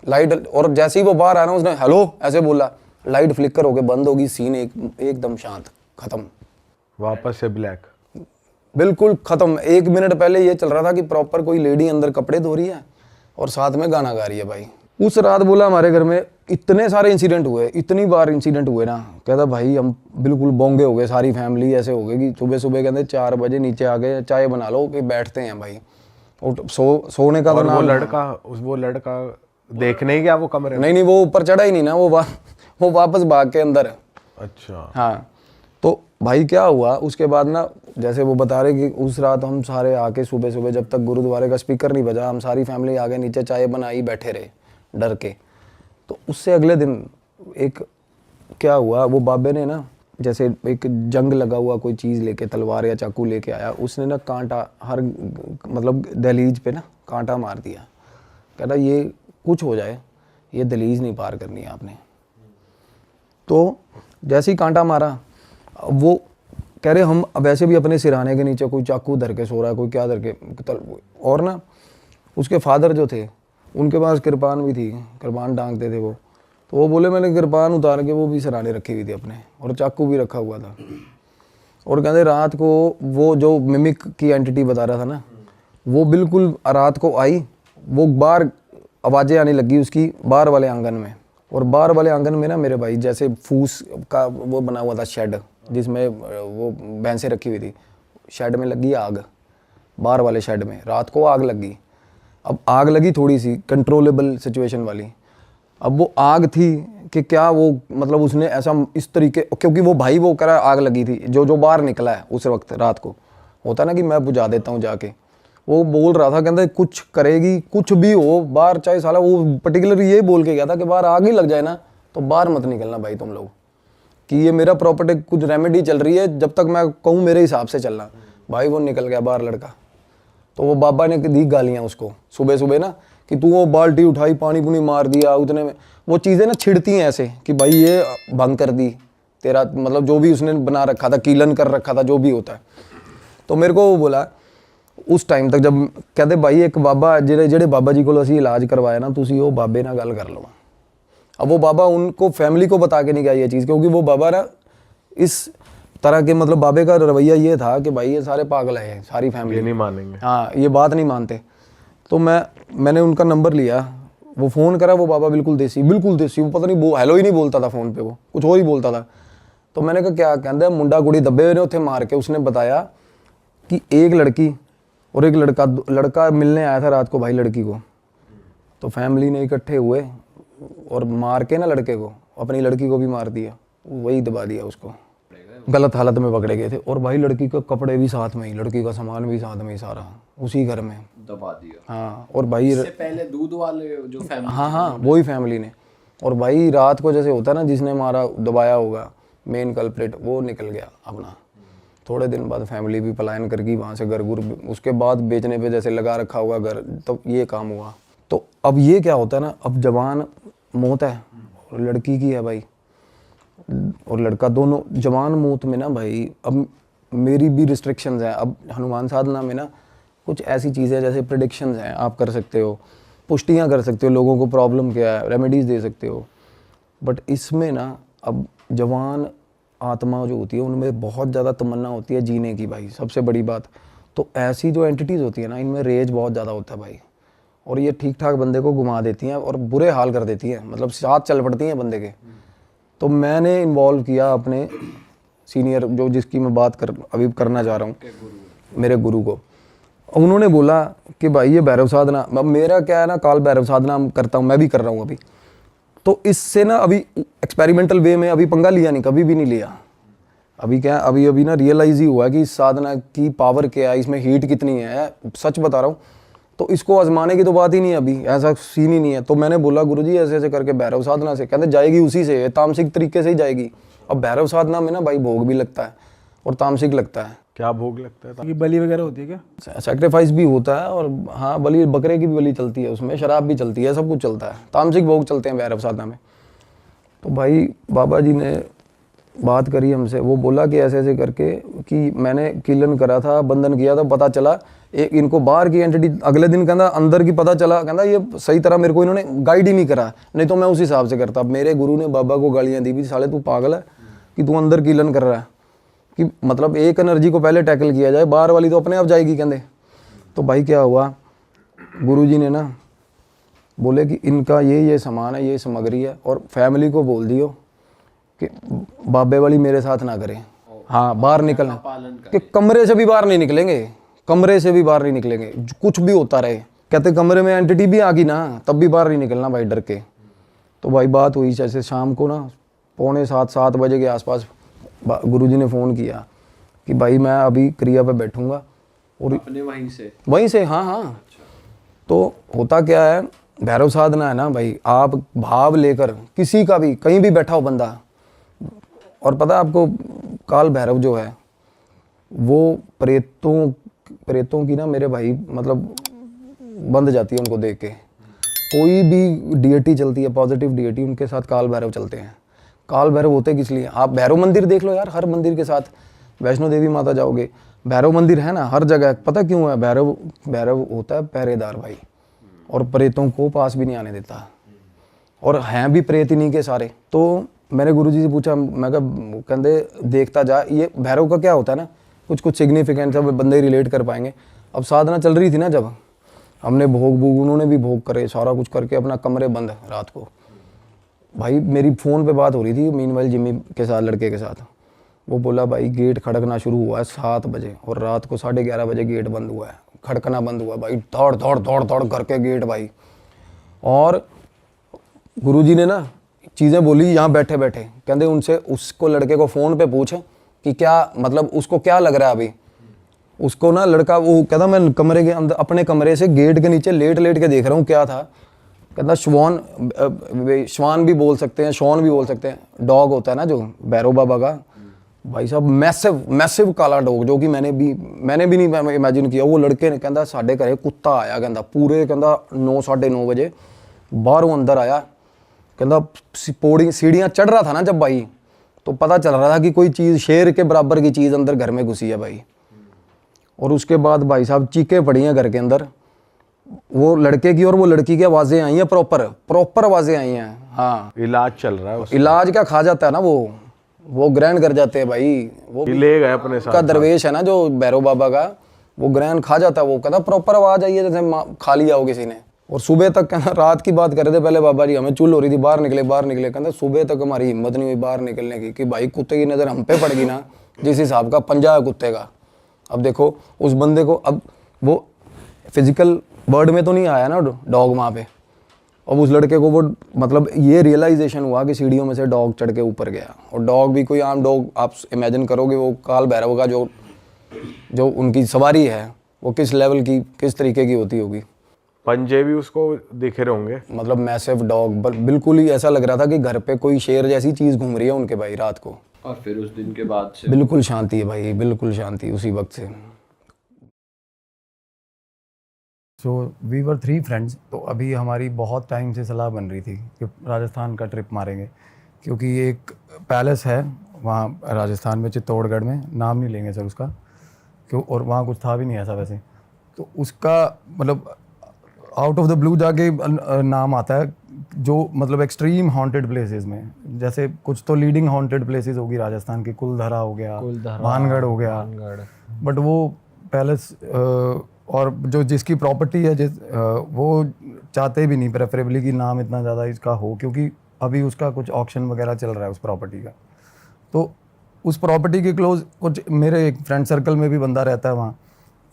लाइट, और जैसे ही वो बाहर आया ना, उसने हेलो ऐसे बोला, लाइट फ्लिकर होके बंद होगी, सीन एकदम शांत, खत्म, वापस से ब्लैक, बिल्कुल खत्म। 1 मिनट पहले ये चल रहा था कि प्रॉपर कोई लेडी अंदर कपड़े धो रही है और साथ में गाना गा रही है भाई। उस रात बोला हमारे घर में इतने सारे इंसिडेंट हुए, इतनी बार इंसिडेंट हुए ना, कहता भाई हम बिल्कुल बोंगे हो गए, सारी फैमिली ऐसे हो गई कि सुबह सुबह कहते 4 बजे नीचे आ गए, चाय बना लो कि बैठते हैं भाई। और सोने का तो नाम, वो लड़का देखने ही गया वो कमरे में? नहीं, वो ऊपर चढ़ा ही नहीं ना, वो वापस भाग के अंदर। अच्छा। हाँ, तो भाई क्या हुआ उसके बाद ना, जैसे वो बता रहे कि उस रात हम सारे आके सुबह सुबह, जब तक गुरुद्वारे का स्पीकर नहीं बजा, हम सारी फैमिली आगे नीचे चाय बनाई बैठे रहे डर के। तो उससे अगले दिन एक क्या हुआ, वो बाबे ने ना, जैसे एक जंग लगा हुआ कोई चीज़ लेके, तलवार या चाकू लेके आया, उसने ना कांटा हर, मतलब दहलीज पे ना कांटा मार दिया। कहता ये कुछ हो जाए, ये दहलीज नहीं पार करनी है आपने। तो जैसे ही कांटा मारा, वो कह रहे हम वैसे भी अपने सिरहाने के नीचे कोई चाकू धर के सो रहा है, कोई क्या धर के, और ना उसके फादर जो थे उनके पास कृपान भी थी, कृपान टांगते थे वो। तो वो बोले मैंने कृपान उतार के वो भी सिरहाने रखी हुई थी अपने, और चाकू भी रखा हुआ था। और कहते रात को वो जो मिमिक की एंटिटी बता रहा था ना, वो बिल्कुल रात को आई, वो बाहर आवाज़ें आने लगी उसकी बाहर वाले आंगन में। और बाहर वाले आंगन में ना मेरे भाई जैसे फूस का वो बना हुआ था शेड, जिसमें वो भैंसें रखी हुई थी। शेड में लगी आग, बाहर वाले शेड में रात को आग लगी। अब आग लगी थोड़ी सी कंट्रोलेबल सिचुएशन वाली। अब वो आग थी कि क्या वो, मतलब उसने ऐसा इस तरीके, क्योंकि वो भाई वो करा आग लगी थी, जो बाहर निकला है उस वक्त रात को, होता ना कि मैं बुझा देता हूँ जाके, वो बोल रहा था, कहता कुछ करेगी, कुछ भी हो बाहर, चाहे साला, वो पर्टिकुलर ये बोल के गया था कि बाहर आग ही लग जाए ना तो बाहर मत निकलना भाई तुम लोग, कि ये मेरा प्रॉपर्टी कुछ रेमेडी चल रही है, जब तक मैं कहूँ मेरे हिसाब से चलना। भाई वो निकल गया बाहर लड़का। तो वो बाबा ने दी गालियाँ उसको सुबह सुबह ना, कि तू वो बाल्टी उठाई, पानी पुनी मार दिया, उतने में वो चीज़ें ना छिड़ती हैं ऐसे कि भाई ये भंग कर दी तेरा, मतलब जो भी उसने बना रखा था, कीलन कर रखा था, जो भी होता है। तो मेरे को वो बोला उस टाइम तक, जब कहते भाई एक बाबा जेड़े बाबा जी को असी इलाज करवाया ना, तुसी वो बाबे ना गल कर लो। अब वो बाबा उनको फैमिली को बता के नहीं गया ये चीज़, क्योंकि वो बाबा ना इस तरह के, मतलब बाबे का रवैया ये था कि भाई ये सारे पागल हैं, सारी फैमिली ये नहीं मानेंगे, हाँ ये बात नहीं मानते। तो मैंने उनका नंबर लिया, वो फ़ोन करा, वो बाबा बिल्कुल देसी, वो पता नहीं वो हेलो ही नहीं बोलता था फ़ोन पे, वो कुछ और ही बोलता था। तो मैंने कहा क्या, कहते मुंडा कुड़ी दबे हुए ने उत्थे मार के। उसने बताया कि एक लड़की और एक लड़का मिलने आया था रात को भाई लड़की को। तो फैमिली ने इकट्ठे हुए और मार के ना लड़के को, अपनी लड़की को भी मार दिया, वही दबा दिया उसको, गलत हालत में पकड़े गए थे। और भाई लड़की के कपड़े भी साथ में ही, लड़की का सामान भी साथ में ही, सारा उसी घर में दबा दिया। हाँ, और भाई इससे पहले दूध वाले जो फैमिली, हाँ वही फैमिली ने। और भाई रात को जैसे होता है ना, जिसने मारा दबाया होगा मेन कल्प्रिट, वो निकल गया अपना। थोड़े दिन बाद फैमिली भी पलायन कर गई वहाँ से, घर गुर उसके बाद बेचने पे जैसे लगा रखा हुआ घर, तब ये काम हुआ। तो अब ये क्या होता है ना, अब जवान मौत है और लड़की की है भाई, और लड़का, दोनों जवान मौत में ना भाई, अब मेरी भी रिस्ट्रिक्शंस हैं। अब हनुमान साधना में ना कुछ ऐसी चीज़ें जैसे प्रेडिक्शंस हैं, आप कर सकते हो, पुष्टियाँ कर सकते हो, लोगों को प्रॉब्लम क्या है, रेमेडीज़ दे सकते हो। बट इसमें ना अब जवान आत्मा जो होती है उनमें बहुत ज़्यादा तमन्ना होती है जीने की भाई, सबसे बड़ी बात। तो ऐसी जो एंटिटीज़ होती है ना, इनमें रेज बहुत ज़्यादा होता है भाई, और ये ठीक ठाक बंदे को घुमा देती हैं और बुरे हाल कर देती हैं, मतलब साथ चल पड़ती हैं बंदे के। तो मैंने इन्वॉल्व किया अपने सीनियर जो जिसकी मैं बात अभी करना चाह रहा हूँ, मेरे गुरु को। उन्होंने बोला कि भाई ये भैरव साधना, मेरा क्या है ना, काल भैरव साधना करता हूँ, मैं भी कर रहा हूँ अभी। तो इससे ना अभी एक्सपेरिमेंटल वे में अभी पंगा लिया नहीं, कभी भी नहीं लिया। अभी क्या अभी अभी ना रियलाइज ही हुआ कि इस साधना की पावर क्या है, इसमें हीट कितनी है, सच बता रहा हूँ। तो इसको आजमाने की तो बात ही नहीं है, अभी ऐसा सीन ही नहीं है। तो मैंने बोला गुरुजी ऐसे ऐसे करके भैरव साधना से, कहते जाएगी उसी से, तामसिक तरीके से ही जाएगी। अब भैरव साधना में ना भाई भोग भी लगता है और तामसिक लगता है। क्या भोग लगता है? ये बलि वगैरह होती है क्या? सैक्रिफाइस भी होता है और हाँ बलि, बकरे की भी बलि चलती है उसमें, शराब भी चलती है, सब कुछ चलता है, तामसिक भोग चलते हैं भैरव साधना में। तो भाई बाबा जी ने बात करी हमसे, वो बोला कि ऐसे ऐसे करके कि मैंने कीलन करा था, बंधन किया था, पता चला एक इनको बाहर की एंटिटी, अगले दिन कहता अंदर की पता चला, कहता ये सही तरह मेरे को इन्होंने गाइड ही नहीं करा, नहीं तो मैं उस हिसाब से करता। मेरे गुरु ने बाबा को गालियाँ दी भी, साले तू पागल है कि तू अंदर कीलन कर रहा है, कि मतलब एक एनर्जी को पहले टैकल किया जाए, बाहर वाली तो अपने आप जाएगी कहते। तो भाई क्या हुआ, गुरुजी ने ना बोले कि इनका ये सामान है, ये सामग्री है, और फैमिली को बोल दियो कि बाबे वाली मेरे साथ ना करें। हाँ बाहर निकलना, कि कमरे से भी बाहर नहीं निकलेंगे, कमरे से भी बाहर नहीं निकलेंगे, कुछ भी होता रहे। कहते कमरे में एंटिटी भी आ गई ना तब भी बाहर नहीं निकलना भाई, डर के। तो भाई बात हुई जैसे शाम को ना 6:45-7 बजे के आसपास गुरुजी ने फ़ोन किया कि भाई मैं अभी क्रिया पे बैठूंगा, और अपने वहीं से हाँ हाँ। तो होता क्या है, भैरव साधना है ना भाई, आप भाव लेकर किसी का भी कहीं भी बैठा हो बंदा, और पता है आपको काल भैरव जो है वो प्रेतों की ना मेरे भाई मतलब बंद जाती है उनको देख के। कोई भी डीएटी चलती है, पॉजिटिव डीएटी, उनके साथ काल भैरव चलते हैं। काल भैरव होते किस लिए, आप भैरव मंदिर देख लो यार, हर मंदिर के साथ, वैष्णो देवी माता जाओगे भैरव मंदिर है ना हर जगह। पता क्यों है, भैरव होता है पहरेदार भाई, और प्रेतों को पास भी नहीं आने देता, और हैं भी प्रेत इन्हीं के सारे। तो मैंने गुरुजी से पूछा, मैं कहा कहते देखता जा, ये भैरव का क्या होता है ना, कुछ सिग्निफिकेंट सब बंदे रिलेट कर पाएंगे। अब साधना चल रही थी ना, जब हमने भोग उन्होंने भी भोग करे, सारा कुछ करके अपना कमरे बंद रात को। भाई मेरी फ़ोन पे बात हो रही थी मीनवाइल जिम्मी के साथ, लड़के के साथ। वो बोला भाई गेट खड़कना शुरू हुआ है 7 बजे, और रात को 11:30 बजे गेट बंद हुआ है, खड़कना बंद हुआ भाई, दौड़ दौड़ दौड़ दौड़ करके गेट भाई। और गुरुजी ने ना चीज़ें बोली यहाँ बैठे बैठे, कहते उनसे उसको लड़के को फ़ोन पे पूछ कि क्या मतलब उसको क्या लग रहा है अभी। उसको ना लड़का वो कहता मैं कमरे के अंदर अपने कमरे से गेट के नीचे लेट के देख रहा हूँ क्या था। कहता श्वान भी बोल सकते हैं, शॉन भी बोल सकते हैं, डॉग होता है ना जो भैरव बाबा का, भाई साहब मैसिव काला डॉग, जो कि मैंने भी नहीं इमेजिन किया। वो लड़के ने कहता साढ़े घरे कुत्ता आया, कहता पूरे कहता 9-9:30 बजे बाहरों अंदर आया, कहता पौड़ी सीढ़ियाँ चढ़ रहा था ना जब भाई, तो पता चल रहा था कि कोई चीज़ शेर के बराबर की चीज़ अंदर घर में घुसी है भाई। और उसके बाद भाई साहब चीखें पड़ी हैं घर के अंदर, वो लड़के की और वो लड़की की आवाज़ें आई हैं, प्रॉपर आवाज़ें आई हैं। हाँ इलाज चल रहा है, इलाज क्या खा जाता है ना, वो ग्रहण कर जाते हैं भाई, वो ले गए अपने साथ का दरवेश है ना जो भैरव बाबा का, वो ग्रहण खा जाता है। वो कहता प्रॉपर आवाज़ आई है जैसे खा लिया हो किसी ने। और सुबह तक कहना, रात की बात कर रहे थे पहले बाबा जी, हमें चुल हो रही थी, बाहर निकले, कहते सुबह तक हमारी हिम्मत नहीं हुई बाहर निकलने की, कि भाई कुत्ते की नज़र हम पे पड़ गई ना, जिस हिसाब का पंजा है कुत्ते का। अब देखो उस बंदे को, अब वो फिजिकल वर्ड में तो नहीं आया ना डॉग वहाँ पे, अब उस लड़के को वो मतलब ये रियलाइजेशन हुआ कि सीढ़ियों में से डॉग चढ़ के ऊपर गया। और डॉग भी कोई आम डॉग, आप इमेजिन करोगे वो काल भैरव का जो उनकी सवारी है वो किस लेवल की, किस तरीके की होती होगी। पंजे भी उसको दिखे रहे होंगे, मतलब मैसिव डॉग, बिल्कुल ही ऐसा लग रहा था कि घर पे कोई शेर जैसी चीज़ घूम रही है उनके भाई रात को। और फिर उस दिन के बाद से बिल्कुल शांति है भाई, बिल्कुल शांति उसी वक्त से। So we were 3 friends. तो अभी हमारी बहुत टाइम से सलाह बन रही थी कि राजस्थान का ट्रिप मारेंगे, क्योंकि एक पैलेस है वहाँ राजस्थान में, चित्तौड़गढ़ में, नाम नहीं लेंगे सर उसका, क्यों, और वहाँ कुछ था भी नहीं ऐसा वैसे। तो उसका मतलब आउट ऑफ द ब्लू जाके नाम आता है, जो मतलब एक्सट्रीम हॉन्टेड प्लेसेस में, जैसे कुछ तो लीडिंग हॉन्टेड प्लेसेस होगी राजस्थान की, कुलधरा हो गया, भानगढ़ हो गया, बट वो पैलेस और जो जिसकी प्रॉपर्टी है वो चाहते भी नहीं प्रेफरेबली कि नाम इतना ज़्यादा इसका हो, क्योंकि अभी उसका कुछ ऑक्शन वगैरह चल रहा है उस प्रॉपर्टी का। तो उस प्रॉपर्टी के क्लोज कुछ मेरे एक फ्रेंड सर्कल में भी बंदा रहता है वहाँ,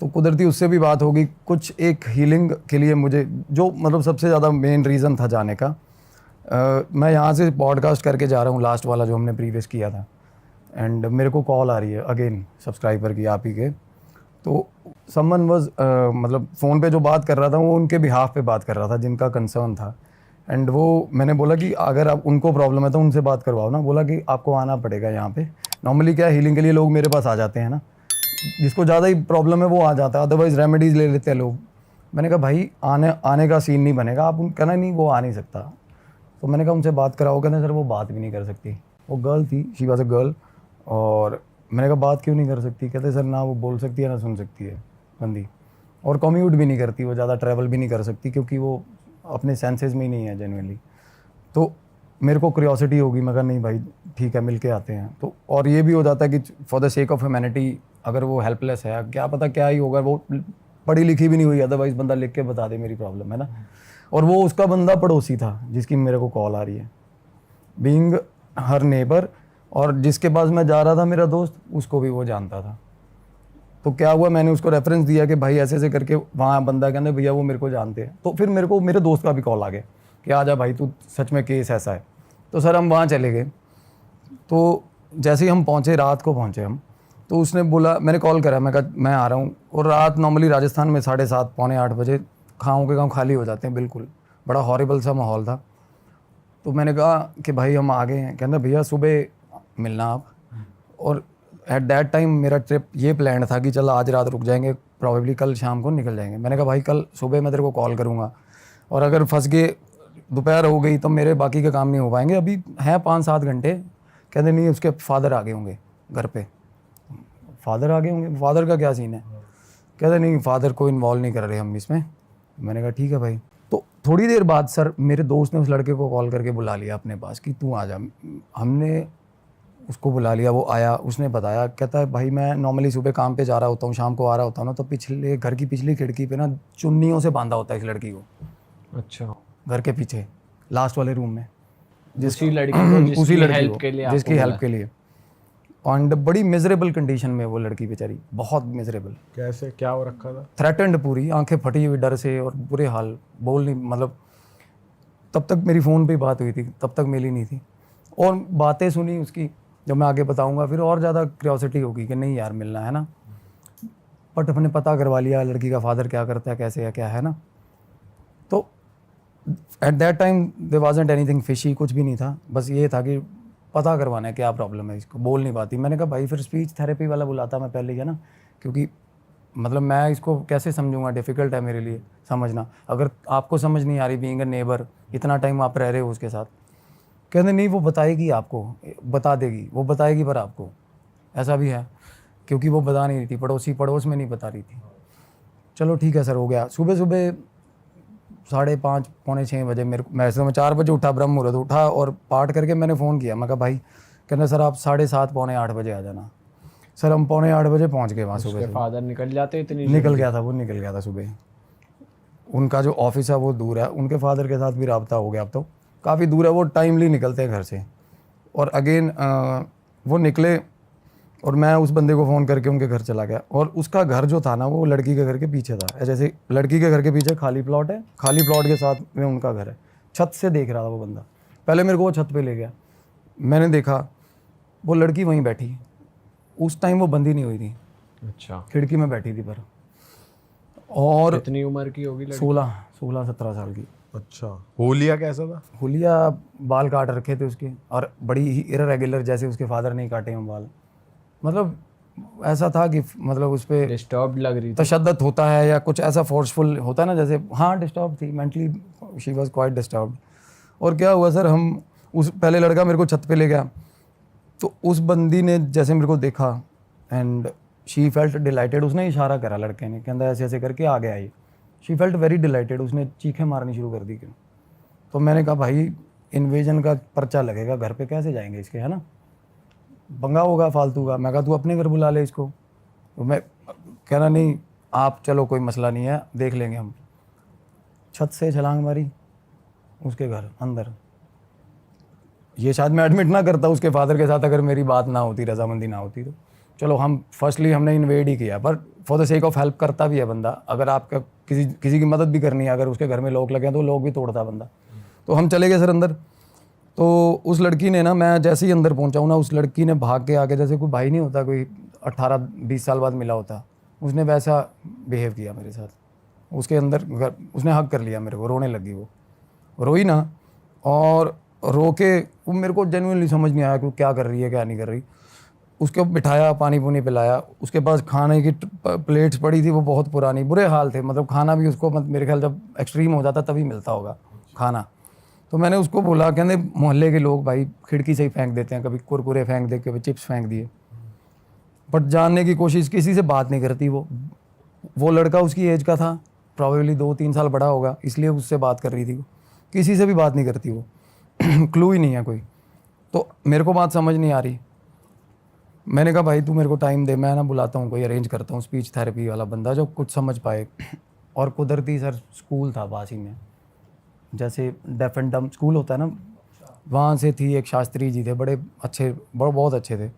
तो कुदरती उससे भी बात होगी कुछ एक हीलिंग के लिए। मुझे जो मतलब सबसे ज़्यादा मेन रीज़न था जाने का, मैं यहाँ से पॉडकास्ट करके जा रहा हूँ, लास्ट वाला जो हमने प्रीवियस किया था, एंड मेरे को कॉल आ रही है अगेन सब्सक्राइबर की, आप ही के। तो समवन वाज मतलब फ़ोन पे जो बात कर रहा था वो उनके बिहाफ पे बात कर रहा था जिनका कंसर्न था। एंड वो मैंने बोला कि अगर आप उनको प्रॉब्लम है तो उनसे बात करवाओ ना। बोला कि आपको आना पड़ेगा यहाँ पे। नॉर्मली क्या हीलिंग के लिए लोग मेरे पास आ जाते हैं ना, जिसको ज़्यादा ही प्रॉब्लम है वो आ जाता है, अदरवाइज़ रेमेडीज़ ले लेते हैं लोग। मैंने कहा भाई आने का सीन नहीं बनेगा, आप कहना नहीं वो आ नहीं सकता। तो मैंने कहा उनसे बात कराओ, कहते सर वो बात भी नहीं कर सकती। वो गर्ल थी, शी वाज अ गर्ल। और मैंने कहा बात क्यों नहीं कर सकती? कहते सर ना वो बोल सकती है ना सुन सकती है बंदी, और कम्यूट भी नहीं करती, वो ज़्यादा ट्रैवल भी नहीं कर सकती क्योंकि वो अपने सेंसेस में ही नहीं है जेन्युइनली। तो मेरे को क्यूरियोसिटी होगी, मैं कहा नहीं भाई ठीक है मिल के आते हैं। तो और ये भी हो जाता है कि for the sake of humanity, अगर वो हेल्पलेस है, क्या पता क्या ही होगा, वो पढ़ी लिखी भी नहीं हुई, अदरवाइज बंदा लिख के बता दे मेरी प्रॉब्लम है ना। और वो उसका बंदा पड़ोसी था जिसकी मेरे को कॉल आ रही है, बीइंग हर नेबर, और जिसके पास मैं जा रहा था मेरा दोस्त, उसको भी वो जानता था। तो क्या हुआ, मैंने उसको रेफरेंस दिया कि भाई ऐसे ऐसे करके, वहाँ बंदा कहने भैया वो मेरे को जानते हैं। तो फिर मेरे को मेरे दोस्त का भी कॉल आ गया कि आजा भाई तू, सच में केस ऐसा है। तो सर हम वहाँ चले गए। तो जैसे ही हम पहुँचे, रात को पहुँचे हम, तो उसने बोला, मैंने कॉल करा, मैं कहा मैं आ रहा हूँ। और रात नॉर्मली राजस्थान में 7:30 पौने 8 बजे गाँव के गाँव खाली हो जाते हैं बिल्कुल, बड़ा हॉरिबल सा माहौल था। तो मैंने कहा कि भाई हम आ गए हैं। कहना भैया सुबह मिलना आप। और एट दैट टाइम मेरा ट्रिप ये प्लान था कि चल आज रात रुक जाएंगे, प्रॉबेबली कल शाम को निकल जाएंगे। मैंने कहा भाई कल सुबह मैं तेरे को कॉल करूँगा, और अगर फंस गए दोपहर हो गई तो मेरे बाकी के काम नहीं हो पाएंगे, अभी हैं 5-7 घंटे। कहते नहीं उसके फादर आ गए होंगे घर पे। फादर आ गए होंगे, फादर का क्या सीन है? कहते नहीं फादर को इन्वॉल्व नहीं कर रहे हम इसमें। मैंने कहा ठीक है भाई। तो थोड़ी देर बाद सर मेरे दोस्त ने उस लड़के को कॉल करके बुला लिया अपने पास कि तू आ जा। हमने उसको बुला लिया, वो आया, उसने बताया। कहता है भाई मैं नॉर्मली सुबह काम पे जा रहा होता हूँ, शाम को आ रहा होता हूँ ना, तो पिछले घर की पिछली खिड़की पे ना चुन्नियों से बांधा होता है इस लड़की को। अच्छा, घर के पीछे लास्ट वाले रूम में, उसी लड़की को उसी लड़की हेल्प को, के लिए जिसकी हेल्प के लिए। एंड बड़ी मिजरेबल कंडीशन में वो लड़की बेचारी, बहुत मिजरेबल। कैसे, क्या हो रखा था? थ्रेटेंड, पूरी आंखें फटी हुई डर से, और बुरे हाल, बोल नहीं, मतलब तब तक मेरी फ़ोन पे बात हुई थी, तब तक मिली नहीं थी। और बातें सुनी उसकी, जब मैं आगे बताऊंगा फिर और ज़्यादा क्यूरियोसिटी होगी कि नहीं यार मिलना है ना। बट अपने पता करवा लिया लड़की का फादर क्या करता है, कैसे है, क्या है ना। तो at that time there wasn't anything fishy, कुछ भी नहीं था, बस ये था कि पता करवाना है क्या प्रॉब्लम है इसको। बोल नहीं पाती। मैंने कहा भाई फिर स्पीच थेरेपी वाला बुलाता मैं पहले ही, है ना, क्योंकि मतलब मैं इसको कैसे समझूंगा, डिफ़िकल्ट है मेरे लिए समझना। अगर आपको समझ नहीं आ रही, बीइंग अ नेबर, इतना टाइम आप रह रहे हो उसके साथ। कहते नहीं वो बताएगी आपको, बता देगी, वो बताएगी पर आपको। ऐसा भी है, क्योंकि वो बता नहीं रही थी, पड़ोस में नहीं बता रही थी। चलो ठीक है सर, हो गया। सुबह 5:30 पौने 6 बजे मेरे को, मैं 4 बजे उठा, ब्रह्म मुहूर्त उठा, और पाठ करके मैंने फ़ोन किया। मैं कहा भाई, कहना सर आप 7:30 पौने 8 बजे आ जाना। सर हम पौने 8 बजे पहुँच गए वहाँ सुबह। फादर निकल जाते इतनी निकल गया था सुबह। उनका जो ऑफिस है वो दूर है, उनके फादर के साथ भी रब्ता हो गया, अब तो काफ़ी दूर है, वो टाइमली निकलते हैं घर से। और अगेन वो निकले, और मैं उस बंदे को फ़ोन करके उनके घर चला गया। और उसका घर जो था ना, वो लड़की के घर के पीछे था। जैसे लड़की के घर के पीछे खाली प्लॉट है, खाली प्लॉट के साथ में उनका घर है। छत से देख रहा था वो बंदा। पहले मेरे को वो छत पे ले गया, मैंने देखा वो लड़की वहीं बैठी। उस टाइम वो बंदी नहीं हुई थी, अच्छा, खिड़की में बैठी थी पर। और कितनी उम्र की होगी लड़की? 16-17 साल की। अच्छा, होलिया कैसा था? हुलिया बाल काट रखे थे उसके, और बड़ी ही इरेगुलर, जैसे उसके फादर नहीं काटे हैं बाल। मतलब ऐसा था कि मतलब उस पर डिस्टर्ब लग रही थी। तशद्दुद होता है या कुछ ऐसा फोर्सफुल होता है ना, जैसे हाँ डिस्टर्ब थी mentally, she was quite disturbed. और क्या हुआ सर, हम उस पहले लड़का मेरे को छत पे ले गया, तो उस बंदी ने जैसे मेरे को देखा एंड शी फेल्ट डिलाइटेड। उसने इशारा करा लड़के ने, कहता ऐसे ऐसे करके आ गया ये। शी फेल्ट वेरी डिलाइटेड, उसने चीखें मारनी शुरू कर दी। क्यों? तो मैंने कहा भाई इन्वेजन का पर्चा लगेगा, घर पे कैसे जाएंगे इसके, है ना, पंगा होगा फालतू का। मैं कहा तू अपने घर बुला ले इसको। तो मैं कहना नहीं आप चलो कोई मसला नहीं है, देख लेंगे हम। छत से छलांग मारी उसके घर अंदर। ये शायद मैं एडमिट ना करता उसके फादर के साथ अगर मेरी बात ना होती, रजामंदी ना होती तो। चलो हम फर्स्टली हमने इन्वेड ही किया, पर for the sake of help करता भी है बंदा। अगर आपका किसी की मदद भी करनी है, अगर उसके घर में लोग लगे हैं तो लोग भी तोड़ता बंदा। तो हम चले गए सर अंदर। तो उस लड़की ने ना, मैं जैसे ही अंदर पहुंचा हूँ ना, उस लड़की ने भाग के आके, जैसे कोई भाई नहीं होता, कोई 18-20 साल बाद मिला होता, उसने वैसा बिहेव किया मेरे साथ। उसके अंदर उसने हक कर लिया मेरे को, रोने लगी। वो रोई ना, और रो के वो मेरे को जेन्युइनली समझ नहीं आया कि वो क्या कर रही है क्या नहीं कर रही। उसको बिठाया, पानी पुनी पिलाया। उसके पास खाने की प्लेट्स पड़ी थी, वो बहुत पुरानी, बुरे हाल थे। मतलब खाना भी उसको मेरे ख्याल जब एक्सट्रीम हो जाता तभी मिलता होगा खाना। तो मैंने उसको बोला, कहते मोहल्ले के लोग भाई खिड़की से ही फेंक देते हैं, कभी कुरकुरे फेंक दे, कभी चिप्स फेंक दिए, बट जानने की कोशिश, किसी से बात नहीं करती। वो लड़का उसकी एज का था, प्रॉबेबली 2-3 साल बड़ा होगा, इसलिए उससे बात कर रही थी। वो किसी से भी बात नहीं करती, वो क्लू ही नहीं है कोई। तो मेरे को बात समझ नहीं आ रही। मैंने कहा भाई तू मेरे को टाइम दे, मैं ना बुलाता हूँ, कोई अरेंज करता हूँ स्पीच थेरेपी वाला बंदा जो कुछ समझ पाए। और कुदरती सर स्कूल था पास ही में, जैसे डेफ एंड डम स्कूल होता है ना, वहाँ से थी एक शास्त्री जी थे, बड़े अच्छे, बहुत अच्छे थे।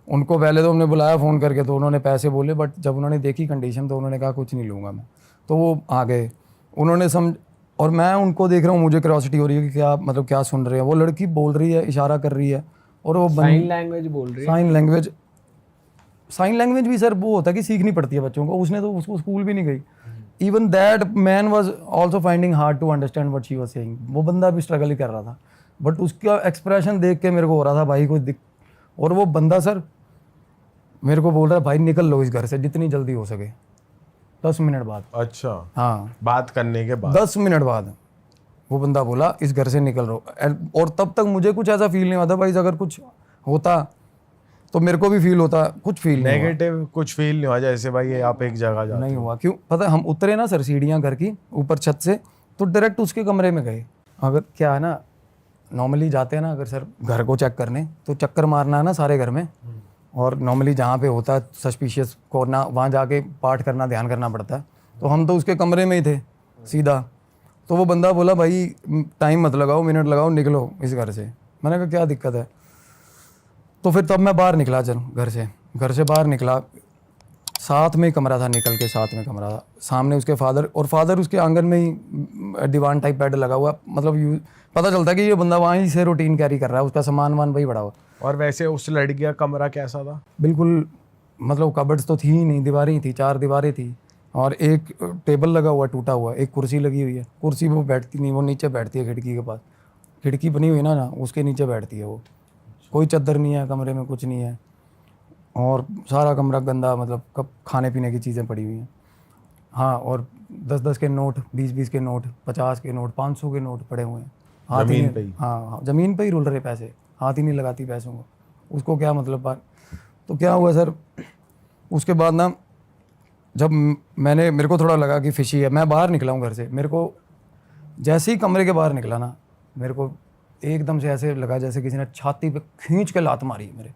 उनको पहले तो हमने बुलाया फ़ोन करके, तो उन्होंने पैसे बोले, बट जब उन्होंने देखी कंडीशन तो उन्होंने कहा कुछ नहीं लूँगा मैं। तो वो आ गए, उन्होंने और मैं उनको देख रहा हूँ, मुझे क्यूरियोसिटी हो रही है कि क्या मतलब क्या सुन रहे हैं। वो लड़की बोल रही है, इशारा कर रही है, और वो साइन लैंग्वेज बोल रही है। साइन लैंग्वेज भी सर वो होता है कि सीखनी पड़ती है बच्चों को। उसने तो उसको स्कूल भी नहीं गई। Even that man was also finding hard to understand what she was saying. वो बंदा भी स्ट्रगल ही कर रहा था, बट उसका एक्सप्रेशन देख के मेरे को हो रहा था भाई कोई और वो बंदा सर मेरे को बोल रहा है भाई निकल लो इस घर से जितनी जल्दी हो सके। 10 मिनट बाद, अच्छा, हाँ, बात करने के बाद 10 मिनट बाद वो बंदा बोला इस घर से निकल रहो। और तब तक मुझे कुछ ऐसा फील नहीं होता भाई, अगर कुछ होता तो मेरे को भी फील होता, कुछ फील नहीं हुआ। नेगेटिव कुछ फील नहीं हुआ जैसे भाई ये आप एक जगह जाते नहीं हुआ। क्यों पता है, हम उतरे ना सर सीढ़ियाँ घर की ऊपर छत से, तो डायरेक्ट उसके कमरे में गए। अगर क्या है ना, नॉर्मली जाते हैं ना अगर सर घर को चेक करने, तो चक्कर मारना है ना सारे घर में, और नॉर्मली जहाँ पे होता है सस्पिशियस कॉर्नर, वहाँ जाके पाठ करना, ध्यान करना पड़ता है। तो हम तो उसके कमरे में ही थे सीधा। तो वो बंदा बोला भाई टाइम मत लगाओ, मिनट लगाओ, निकलो इस घर से। मैंने कहा क्या दिक्कत है? तो फिर तब मैं बाहर निकला, चल घर से बाहर निकला। साथ में ही कमरा था, निकल के साथ में कमरा था, सामने उसके फादर उसके आंगन में ही दीवान टाइप बेड लगा हुआ। मतलब पता चलता कि ये बंदा वहीं से रूटीन कैरी कर रहा है, उसका सामान वान वही बड़ा हुआ। और वैसे उस लड़की का कमरा कैसा था? बिल्कुल मतलब कबर्ड्स तो थी ही नहीं, दीवारें ही थी, 4 दीवारें थी, और एक टेबल लगा हुआ टूटा हुआ, एक कुर्सी लगी हुई है। कुर्सी वो बैठती नहीं, वो नीचे बैठती है खिड़की के पास, खिड़की बनी हुई ना उसके नीचे बैठती है वो। कोई चादर नहीं है कमरे में, कुछ नहीं है, और सारा कमरा गंदा, मतलब कब खाने पीने की चीज़ें पड़ी हुई हैं। हाँ, और 10-10 के नोट, 20-20 के नोट, 50 के नोट, 500 के नोट पड़े हुए हैं। जमीन पे ही? हाँ, ज़मीन पे ही रुल रहे पैसे, हाथ ही नहीं लगाती पैसों को। उसको क्या मतलब बात। तो क्या हुआ सर, उसके बाद ना जब मेरे को थोड़ा लगा कि फिशी है, मैं बाहर निकला हूँ घर से। मेरे को जैसे ही कमरे के बाहर निकला ना, मेरे को एकदम से ऐसे लगा जैसे किसी ने छाती पे खींच के लात मारी मेरे।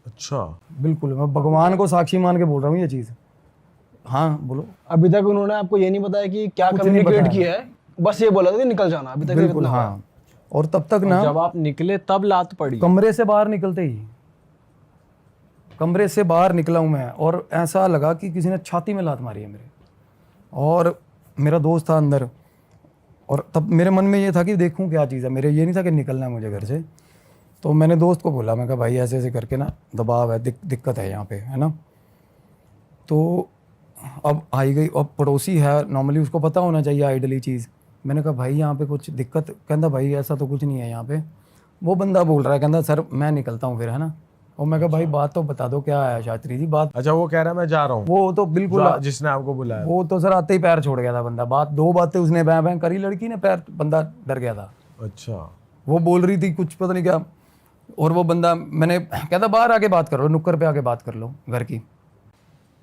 अच्छा, बिल्कुल, मैं भगवान को साक्षी मान के बोल रहा हूँ ये चीज़। हाँ बोलो। अभी तक उन्होंने आपको ये नहीं बताया कि क्या कुछ नहीं कम्युनिकेट बताया। किया है, बस ये बोला था कि निकल जाना। अभी तक बिल्कुल इतना हाँ। और तब तक ना जब आप निकले तब लात पड़ी? कमरे से बाहर निकलते ही, कमरे से बाहर निकला हूँ मैं, और ऐसा लगा कि किसी ने छाती में लात मारी है मेरे। और मेरा दोस्त था अंदर, और तब मेरे मन में ये था कि देखूं क्या चीज़ है। मेरे ये नहीं था कि निकलना है मुझे घर से। तो मैंने दोस्त को बोला, मैं कहा भाई ऐसे ऐसे करके ना दबाव है, दिक्कत है यहाँ पे, है ना। तो अब आई गई, अब पड़ोसी है, नॉर्मली उसको पता होना चाहिए आइडली चीज़। मैंने कहा भाई यहाँ पे कुछ दिक्कत? कहता भाई ऐसा तो कुछ नहीं है यहाँ पे। वो बंदा बोल रहा है, कहता सर मैं निकलता हूँ फिर, है ना। और मैं कहा भाई बात तो बता दो क्या है शास्त्री जी बात। अच्छा, वो कह रहा है मैं जा रहा हूँ? वो तो बिल्कुल, जिसने आपको बुलाया? वो तो सर आते ही पैर छोड़ गया था बंदा। 2 बातें उसने बैं बैं करी, लड़की ने, पैर, बंदा डर गया था। अच्छा, वो बोल रही थी कुछ पता नहीं क्या, और वो बंदा, मैंने कहता बाहर आके बात करो, नुक्कड़ पे आके बात कर लो घर की।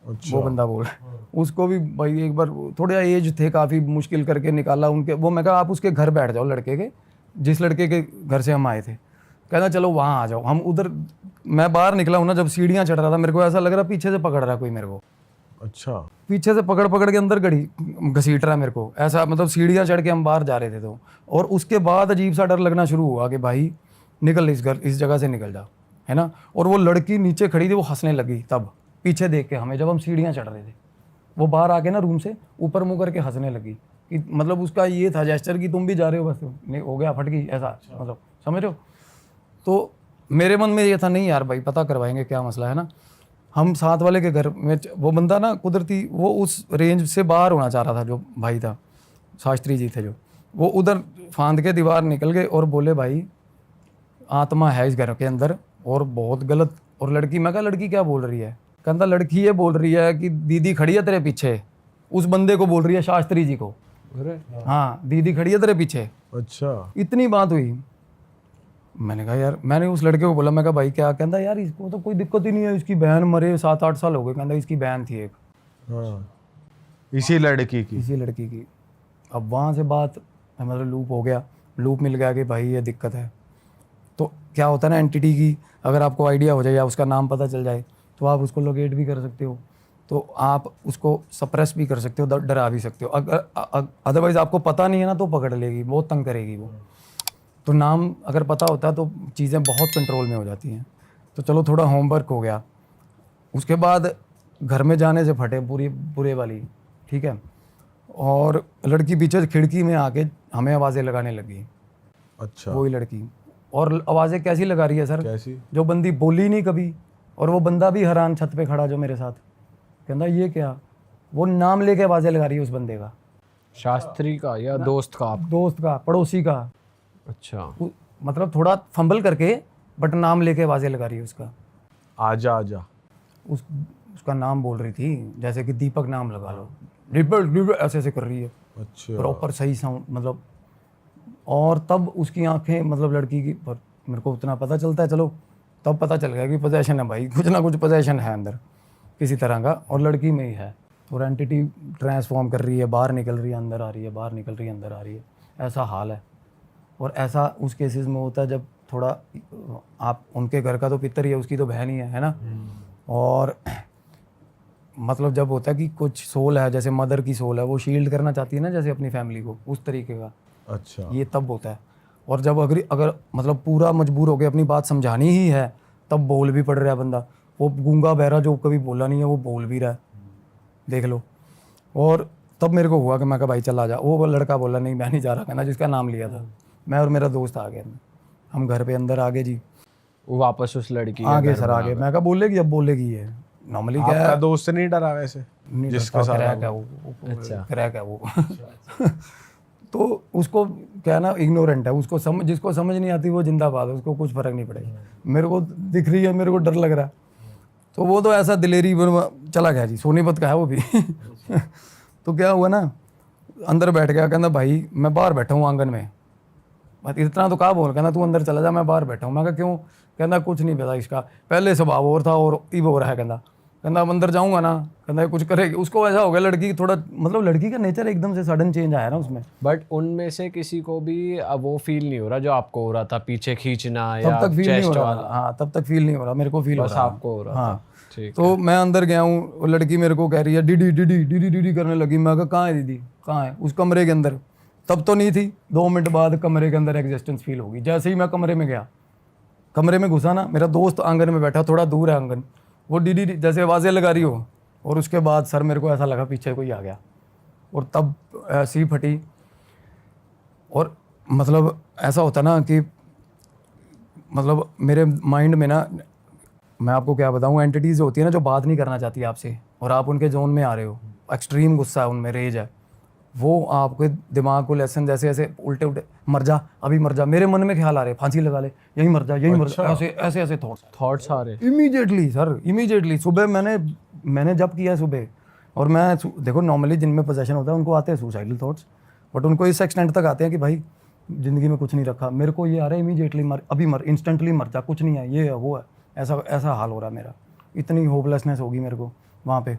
अच्छा, वो बंदा बोल, उसको भी भाई एक बार थोड़ा एज थे, काफ़ी मुश्किल करके निकाला उनके। वो मैं कहा आप उसके घर बैठ जाओ, लड़के के, जिस लड़के के घर से हम आए थे। कहना चलो वहाँ आ जाओ। हम उधर, मैं बाहर निकला हूँ ना, जब सीढ़ियाँ चढ़ रहा था, मेरे को ऐसा लग रहा पीछे से पकड़ रहा कोई मेरे को। अच्छा। पीछे से पकड़ पकड़ के अंदर गड़ी घसीट रहा है मेरे को, ऐसा मतलब सीढ़ियाँ चढ़ के हम बाहर जा रहे थे तो। और उसके बाद अजीब सा डर लगना शुरू हुआ कि भाई निकल इस जगह से निकल जा, है ना। और वो लड़की नीचे खड़ी थी, वो हंसने लगी तब पीछे देख के हमें, जब हम सीढ़ियाँ चढ़ रहे थे। वो बाहर आके ना रूम से ऊपर मुँह करके हंसने लगी कि मतलब उसका ये था जेस्चर कि तुम भी जा रहे हो, बस नहीं हो गया, फट गई, ऐसा मतलब समझ रहे हो। तो मेरे मन में ये था नहीं यार भाई पता करवाएंगे क्या मसला है ना। हम साथ वाले के घर में, वो बंदा ना कुदरती वो उस रेंज से बाहर होना चाह रहा था, जो भाई था शास्त्री जी थे जो, वो उधर फांद के दीवार निकल गए और बोले भाई आत्मा है इस घर के अंदर और बहुत गलत। और लड़की, मैं कहा लड़की क्या बोल रही है, कहता लड़की ये बोल रही है कि दीदी खड़ी है तेरे पीछे, उस बंदे को बोल रही है शास्त्री जी को, हाँ दीदी खड़ी है तेरे पीछे। अच्छा। इतनी बात हुई। मैंने कहा यार, मैंने उस लड़के को बोला, मैं कहा भाई क्या, कहता यार इसको तो कोई दिक्कत ही नहीं है, इसकी बहन मरे 7-8 साल हो गए, कहता इसकी बहन थी एक, हाँ, इसी लड़की की। इसी लड़की की। अब वहाँ से बात मतलब लूप हो गया, लूप मिल गया कि भाई ये दिक्कत है। तो क्या होता है ना, एंटिटी की अगर आपको आइडिया हो जाए या उसका नाम पता चल जाए तो आप उसको लोकेट भी कर सकते हो, तो आप उसको सप्रेस भी कर सकते हो, डरा भी सकते हो। अगर अदरवाइज आपको पता नहीं है ना तो पकड़ लेगी, बहुत तंग करेगी वो। तो नाम अगर पता होता है तो चीज़ें बहुत कंट्रोल में हो जाती हैं। तो चलो थोड़ा होमवर्क हो गया। उसके बाद घर में जाने से फटे पूरी बुरे वाली, ठीक है। और लड़की पीछे खिड़की में आके हमें आवाज़ें लगाने लगी। अच्छा। वही लड़की, और आवाज़ें कैसी लगा रही है सर, कैसी? जो बंदी बोली नहीं कभी, और वो बंदा भी हैरान छत पे खड़ा जो मेरे साथ, कहता ये क्या, वो नाम लेके आवाज़ें लगा रही है उस बंदे का, शास्त्री का या दोस्त का? दोस्त का, पड़ोसी का। अच्छा। मतलब थोड़ा फंबल करके बट नाम लेके आवाज़ें लगा रही है उसका। आजा आजा। उसका नाम बोल रही थी, जैसे कि दीपक नाम लगा लो, दीपक ऐसे ऐसे कर रही है अच्छा। प्रॉपर सही साउंड मतलब। और तब उसकी आंखें मतलब लड़की की, पर मेरे को उतना पता चलता है, चलो तब पता चल गया कि पोजेशन है भाई, कुछ ना कुछ पोजेशन है अंदर किसी तरह का, और लड़की में ही है। और एंटिटी ट्रांसफॉर्म कर रही है, बाहर निकल रही है, अंदर आ रही है, बाहर निकल रही है, अंदर आ रही है, ऐसा हाल है। और ऐसा उस केसेस में होता है जब थोड़ा आप उनके घर का तो पितर ही है, उसकी तो बहन ही है ना। और मतलब जब होता है कि कुछ सोल है, जैसे मदर की सोल है, वो शील्ड करना चाहती है ना जैसे अपनी फैमिली को, उस तरीके का। अच्छा। ये तब होता है। और जब अगर मतलब पूरा मजबूर हो के अपनी बात समझानी ही है, तब बोल भी पड़ रहा है बंदा, वो गूंगा बहरा जो कभी बोला नहीं है वो बोल भी रहा है, देख लो। और तब मेरे को हुआ कि मैं कहा भाई चला जा। वो लड़का बोला नहीं मैं नहीं जा रहा, कहना जिसका नाम लिया था। मैं और मेरा दोस्त आ गए, हम घर पे अंदर आ गए जी, वो वापस उस लड़की आगे सर आगे। मैं कहा बोलेगी, अब बोलेगी ये नॉर्मली क्या आपका है, दोस्त नहीं डरा वैसे? नहीं जिसके डरता, साथ क्रैक है वो, अच्छा क्रैक है वो। तो उसको क्या ना, इग्नोरेंट है, उसको जिसको समझ नहीं आती वो जिंदाबाद है, उसको कुछ फर्क नहीं पड़ेगा। मेरे को दिख रही है, मेरे को डर लग रहा है, तो वो तो ऐसा दिलेरी चला गया जी, सोनीपत का है वो भी। तो क्या हुआ ना, अंदर बैठ गया, कहना भाई मैं बाहर बैठा हूँ आंगन में। बस इतना तो कहा बोल, कहना तू अंदर चला जा, मैं बाहर बैठा हूँ। मैं कहा क्यों, कहना कुछ नहीं पता, इसका पहले स्वभाव और था और इब हो रहा है। कहना अब अंदर जाऊँगा ना, कहना कुछ करेगी। उसको ऐसा हो गया, लड़की थोड़ा मतलब लड़की का नेचर एकदम से सडन चेंज आया ना उसमें। बट उनमें से किसी को भी अब वो फील नहीं हो रहा जो आपको हो रहा था, पीछे खींचना या तब तक फील नहीं हो चेस्ट रहा, वाला? हाँ तब तक फील नहीं हो रहा, मेरे को फील हो बस रहा, आपको हो रहा हाँ। था। ठीक। तो मैं अंदर गया हूँ, वो लड़की मेरे को कह रही है डीडी डीडी डीडी डीडी करने लगी। मैं कहा कहाँ है दीदी, कहाँ है, उस कमरे के अंदर। तब तो नहीं थी, 2 मिनट बाद कमरे के अंदर एग्जिस्टेंस फील होगी। जैसे ही मैं कमरे में गया, कमरे में घुसा ना, मेरा दोस्त आंगन में बैठा, थोड़ा दूर है आंगन, वो डीडी जैसे आवाज़ें लगा रही हो। और उसके बाद सर मेरे को ऐसा लगा पीछे कोई आ गया, और तब ऐसी फटी। और मतलब ऐसा होता ना कि मतलब मेरे माइंड में ना, मैं आपको क्या बताऊँ, एंटिटीज़ होती है ना जो बात नहीं करना चाहती आपसे, और आप उनके जोन में आ रहे हो, एक्सट्रीम गुस्सा है उनमें, रेज है, वो आपके दिमाग को लेसन जैसे ऐसे उल्टे उल्टे, मर जा अभी मर जा। मेरे मन में ख्याल आ रहे, फांसी लगा ले, यही मर जा, यही मर जा, ऐसे ऐसे ऐसे थॉट्स आ रहे? Immediately sir, immediately. सुबह मैंने जब किया सुबह, और मैं देखो नॉर्मली जिनमें पोजेशन होता है उनको आते हैं सुसाइडल थॉट्स, बट उनको इस एक्सटेंट तक आते हैं कि भाई ज़िंदगी में कुछ नहीं रखा। मेरे को ये आ रहा है इमीडिएटली मर, अभी मर, इंस्टेंटली मर जा, कुछ नहीं है, ये है वो है, ऐसा हाल हो रहा है मेरा। इतनी होपलेसनेस होगी मेरे को वहाँ पे।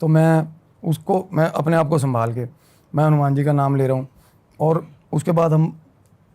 तो मैं अपने आप को संभाल के मैं हनुमान जी का नाम ले रहा हूँ। और उसके बाद